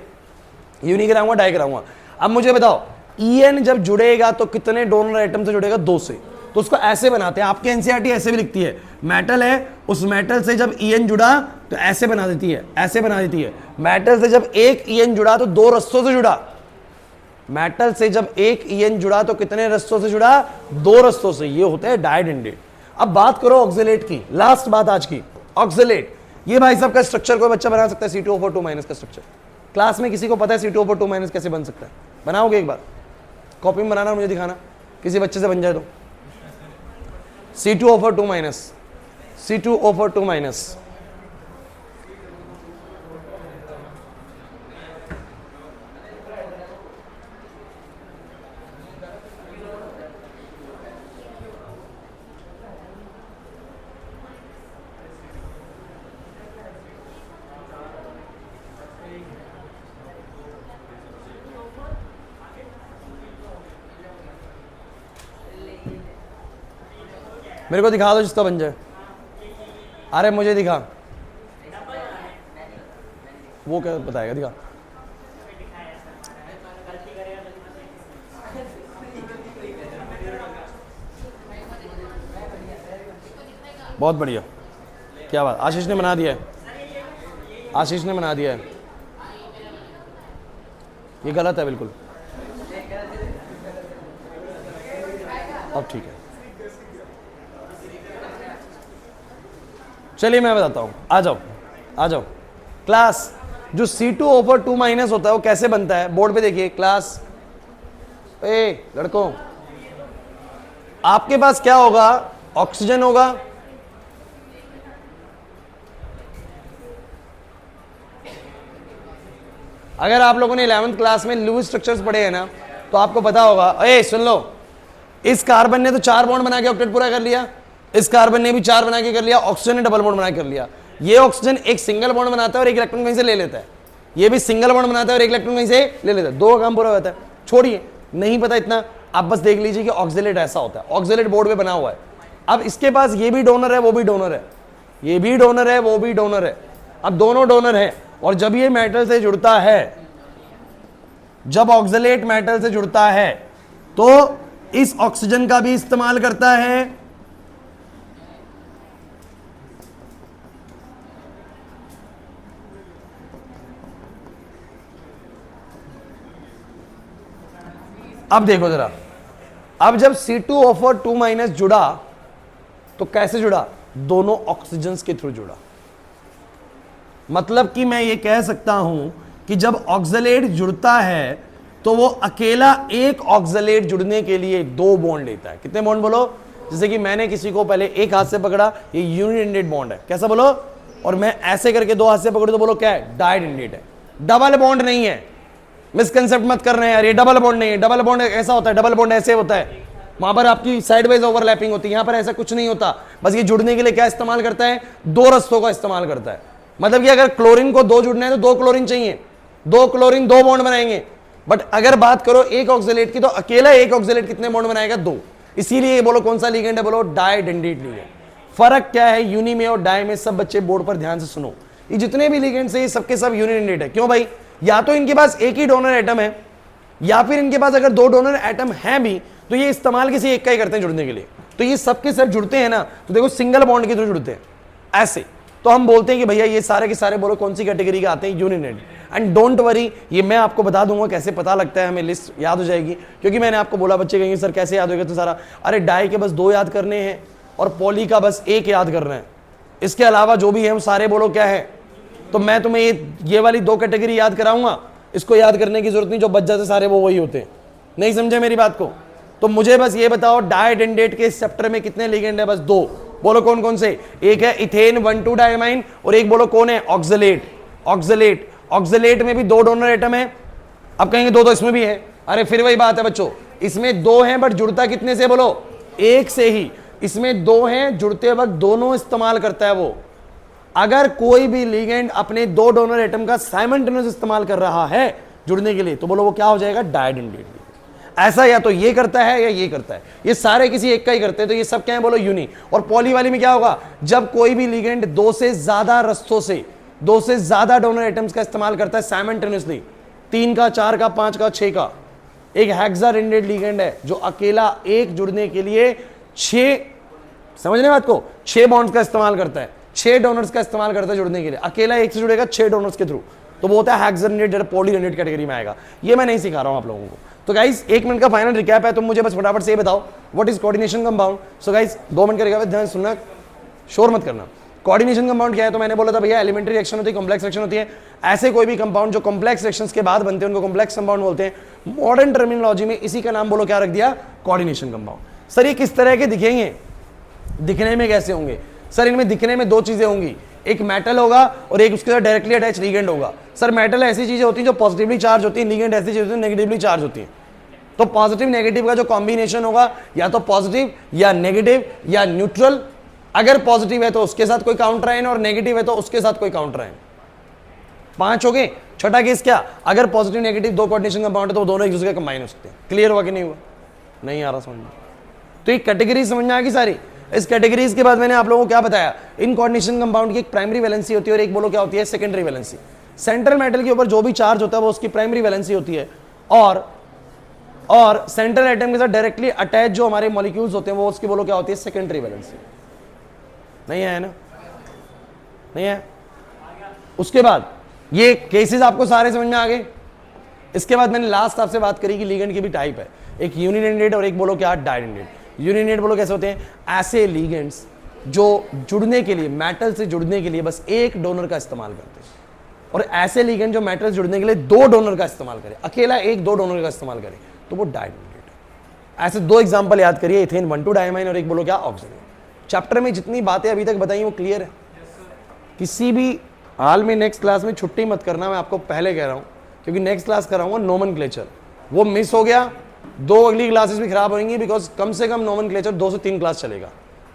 यूनी कराऊंगा, डाई कराऊंगा। अब मुझे बताओ, EN जब जुड़ेगा तो कितने डोनर एटम से जुड़ेगा? 2 से। तो उसको ऐसे बनाते हैं, आपके एनसीईआरटी ऐसे भी लिखती है, मेटल है, उस मेटल से जब EN जुड़ा तो ऐसे बना देती है, ऐसे बना देती है। मेटल से जब एक EN जुड़ा तो 2 रस्तों से जुड़ा। मेटल से जब एक EN जुड़ा तो कितने रस्तों से जुड़ा? 2 रस्तों से। ये होता है डाइडेंटेट। अब बात करो ऑक्सलेट की, लास्ट बात आज की, ऑक्सलेट। ये भाई साहब का स्ट्रक्चर कोई बच्चा बना सकता है? C2O4 2 माइनस का स्ट्रक्चर क्लास में किसी को पता है C2O4 2 माइनस कैसे बन सकता है? बनाओगे एक बार? कॉपी में बनाना, मुझे दिखाना, किसी बच्चे से बन जाए तो। C2O4 2 minus C2O4 2-। मेरे को दिखा दो जिसका बन जाए। अरे मुझे दिखा, वो क्या बताएगा, दिखा। बहुत बढ़िया, क्या बात, आशीष ने बना दिया है, आशीष ने बना दिया है। ये गलत है बिल्कुल। अब ठीक है, चलिए मैं बताता हूं, आ जाओ आ जाओ। क्लास जो C2O4 2- होता है वो कैसे बनता है, बोर्ड पे देखिए। क्लास ए लड़कों, आपके पास क्या होगा, ऑक्सीजन होगा, अगर आप लोगों ने 11th क्लास में लुईस स्ट्रक्चर्स पढ़े हैं ना, तो आपको पता होगा। ए सुन लो, इस कार्बन ने तो 4 बॉन्ड बना के ऑक्टेट पूरा कर लिया, इस कार्बन ने भी 4 बना के कर लिया, ऑक्सीजन ने डबल बॉन्ड बना के कर लिया। ये ऑक्सीजन एक सिंगल बॉन्ड बनाता है और एक इलेक्ट्रॉन कहीं से ले लेता है, ये भी सिंगल बॉन्ड बनाता है और एक इलेक्ट्रॉन कहीं से ले लेता है, 2 का काम पूरा होता है। छोड़िए, नहीं पता इतना, आप बस देख लीजिए कि ऑक्सीलेट ऐसा होता है, ऑक्सीलेट बोर्ड पे बना हुआ है। अब इसके पास ये भी डोनर है, वो भी डोनर है, ये भी डोनर है, वो भी डोनर है। अब दोनों डोनर है, और जब ये मेटल से जुड़ता है, जब ऑक्सीलेट मेटल से जुड़ता है, तो इस ऑक्सीजन का भी इस्तेमाल करता है, अब देखो जरा, अब जब C2O4 2- जुड़ा तो कैसे जुड़ा, दोनों ऑक्सीजन्स के थ्रू जुड़ा। मतलब कि मैं ये कह सकता हूं कि जब ऑक्सीलेट जुड़ता है तो वो अकेला एक ऑक्सीलेट जुड़ने के लिए 2 बॉन्ड लेता है। कितने बॉन्ड बोलो, जैसे कि मैंने किसी को पहले एक हाथ से पकड़ा, ये यूनिडेंटेड बॉन्ड है, कैसा बोलो, और मैं ऐसे करके 2 हाथ से पकड़ू तो बोलो क्या है, डाइडेंटेड है, डबल बॉन्ड नहीं है। मिसकंसेप्ट मत कर रहे हैं यार, ये डबल बॉन्ड नहीं है। डबल बॉन्ड ऐसा होता है, डबल बॉन्ड ऐसे होता है, वहां पर आपकी साइडवेज ओवरलैपिंग होती है, यहां पर ऐसा कुछ नहीं होता। बस ये जुड़ने के लिए क्या इस्तेमाल करता है, 2 रस्तों का इस्तेमाल करता है। मतलब कि अगर क्लोरीन को 2 जुड़ना है तो 2 क्लोरीन चाहिए, 2 क्लोरीन 2 बॉन्ड बनाएंगे। बट अगर बात करो एक ऑक्सीलेट की, तो अकेला एक ऑक्सीलेट कितने बॉन्ड बनाएगा, 2। इसीलिए बोलो कौन सा लिगेंड है, बोलो डाइडेंटेड लिगेंड। फर्क क्या है यूनि में और डाई में, सब बच्चे बोर्ड पर ध्यान से सुनो। ये जितने भी लिगेंड्स है, ये सबके सब यूनिडेंटेड है। क्यों भाई, या तो इनके पास एक ही डोनर एटम है, या फिर इनके पास अगर 2 डोनर एटम हैं भी, तो ये इस्तेमाल किसी एक का ही करते हैं जुड़ने के लिए। तो ये सबके सब जुड़ते हैं ना, तो देखो सिंगल बॉन्ड के थ्रू जुड़ते हैं ऐसे। तो हम बोलते हैं कि भैया ये सारे के सारे बोलो कौन सी कैटेगरी के आते हैं, यूनिडेंटेड। एंड डोंट वरी, ये मैं आपको बता दूंगा कैसे पता लगता है, हमें लिस्ट याद हो जाएगी। क्योंकि मैंने आपको बोला, बच्चे कहेंगे सर कैसे याद होगा, तो सारा, अरे डाई के बस 2 याद करने हैं और पॉली का बस 1 याद करना है, इसके अलावा जो भी है वो सारे बोलो क्या है। तो मैं तुम्हें ये वाली 2 कैटेगरी याद कराऊंगा, इसको याद करने की जरूरत नहीं, जो बच जाते सारे वो वही होते हैं। नहीं समझे मेरी बात को, तो मुझे बस ये बताओ डाइडेंटेट के इस चैप्टर में कितने लिगेंड है, बस 2। बोलो कौन कौन से, एक है इथेन 1,2 डायमाइन, और एक बोलो कौन है, ऑक्सीलेट। ऑक्सीलेट, ऑक्सीलेट में भी 2 डोनर एटम है। अब कहेंगे 2 तो इसमें भी है, अरे फिर वही बात है बच्चों, इसमें 2 हैं बट जुड़ता कितने से, बोलो 1 से ही। इसमें 2 हैं, जुड़ते वक्त दोनों इस्तेमाल करता है वो। अगर कोई भी लिगेंड अपने 2 डोनर एटम का साइमल्टेनियस इस्तेमाल कर रहा है जुड़ने के लिए, तो बोलो वो क्या हो जाएगा, डाइडेंटेड। ऐसा या तो ये करता है या ये करता है, ये सारे किसी एक का ही करते हैं, तो ये सब क्या है, बोलो यूनि। और पॉली वाली में क्या होगा, जब कोई भी लिगेंड 2 से ज्यादा रस्तों से, 2 से ज्यादा डोनर एटम्स का इस्तेमाल करता है साइमल्टेनियसली, 3 का, 4 का, 5 का, 6 का। एक हेक्साडेंडेड लिगेंड है जो अकेला एक जुड़ने के लिए 6, समझने बात को, 6 बॉन्ड्स का इस्तेमाल करता है, 6 डोनर्स का इस्तेमाल करता है जुड़ने के लिए। अकेला एक से जुड़ेगा 6 डोनर्स के थ्रू, तो वो होता है हेक्साडेंडेड, पॉलीडेंडेड कैटेगरी में आएगा। ये मैं नहीं सिखा रहा हूं आप लोगों को। तो गाइस 1 मिनट का फाइनल रिकैप है, तो मुझे बस फटाफट से ये बताओ what is coordination compound. So guys 2 minute का रिकैप है, ध्यान सुनना, शोर मत करना। कोऑर्डिनेशन कंपाउंड क्या है, तो मैंने बोला था भैया एलिमेंट्री रिएक्शन होती है, कॉम्प्लेक्स रिएक्शन होती है। ऐसे कोई भी कंपाउंड जो कॉम्प्लेक्स रिएक्शंस के बाद बनते हैं उनको कॉम्प्लेक्स कंपाउंड बोलते हैं। मॉडर्न टर्मिनोलॉजी में इसी का नाम बोलो क्या रख दिया, कोऑर्डिनेशन कंपाउंड। सर ये किस तरह के दिखेंगे, दिखने में कैसे होंगे, सर इनमें दिखने में दो चीजें होंगी, एक मेटल होगा और एक उसके साथ डायरेक्टली अटैच लिगेंड होगा। सर मेटल ऐसी चीजें होती हैं जो पॉजिटिवली चार्ज होती है, लिगेंड ऐसी चीजें होती है नेगेटिवली चार्ज होती है। तो पॉजिटिव नेगेटिव का जो कॉम्बिनेशन होगा या तो पॉजिटिव या नेगेटिव या न्यूट्रल। अगर पॉजिटिव है तो उसके साथ कोई काउंटर आयन और नेगेटिव है तो उसके साथ कोई काउंटर आयन। 5 हो गए। छठा केस क्या, अगर पॉजिटिव नेगेटिव दो कोऑर्डिनेशन कंपाउंड है तो वो दोनों एक दूसरे के कंबाइन हो सकते हैं। क्लियर हुआ कि नहीं हुआ? नहीं आ रहा समझ में? तो ये कैटेगरी समझ में आ गई सारी। इस कैटेगरीज के बाद मैंने आप लोगों को क्या बताया, इन कोऑर्डिनेशन कंपाउंड की एक प्राइमरी वैलेंसी होती है और एक बोलो क्या होती है, सेकेंडरी वैलेंसी। सेंट्रल मेटल के ऊपर जो भी चार्ज होता है वो उसकी प्राइमरी वैलेंसी होती है, और सेंट्रल एटम के साथ डायरेक्टली अटैच जो हमारे मॉलिक्यूल्स होते हैं वो उसकी बोलो क्या होती है, सेकेंडरी वैलेंसी। नहीं है ना? नहीं है? उसके बाद ये केसेस आपको सारे समझ में आ गए। इसके बाद मैंने लास्ट आपसे बात करी कि लिगेंड की भी टाइप है, एक यूनिडेंटेड और एक बोलो क्या, डाइडेंटेड। यूनिडेंटेड बोलो कैसे होते हैं, ऐसे लिगेंड्स जो जुड़ने के लिए, मेटल से जुड़ने के लिए बस एक डोनर का इस्तेमाल करते हैं, और ऐसे लिगेंड जो मेटल से जुड़ने के लिए दो डोनर का इस्तेमाल करे, अकेला एक दो डोनर का इस्तेमाल करे, तो वो डाइडेंटेड। ऐसे दो एग्जांपल याद करिए, इथेन 1,2 डायमाइन और एक बोलो क्या, ऑक्सीजन। चैप्टर में जितनी बातें अभी तक बताई वो क्लियर है? किसी भी हाल में नेक्स्ट क्लास में छुट्टी मत करना, मैं आपको पहले कह रहा हूं, क्योंकि नेक्स्ट क्लास कराऊंगा नोमेनक्लेचर। वो मिस हो गया, दो अगली क्लासेस भी खराब होंगी, बिकॉज कम से कम नोमेनक्लेचर 2 से 3 क्लास चलेगा।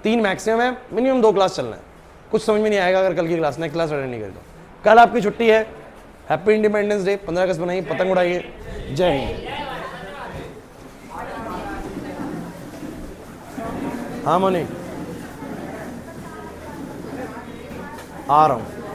3 मैक्सिमम है, मिनिमम 2 क्लास चलना है। कुछ समझ में नहीं आएगा अगर कल की क्लास, नेक्स्ट क्लास अटेंड नहीं करे तो। कल आपकी छुट्टी है, हैप्पी इंडिपेंडेंस डे। 15 अगस्त बनाइए, पतंग उड़ाइए। जय हिंद। हाँ मोनी, आ रहा हूँ।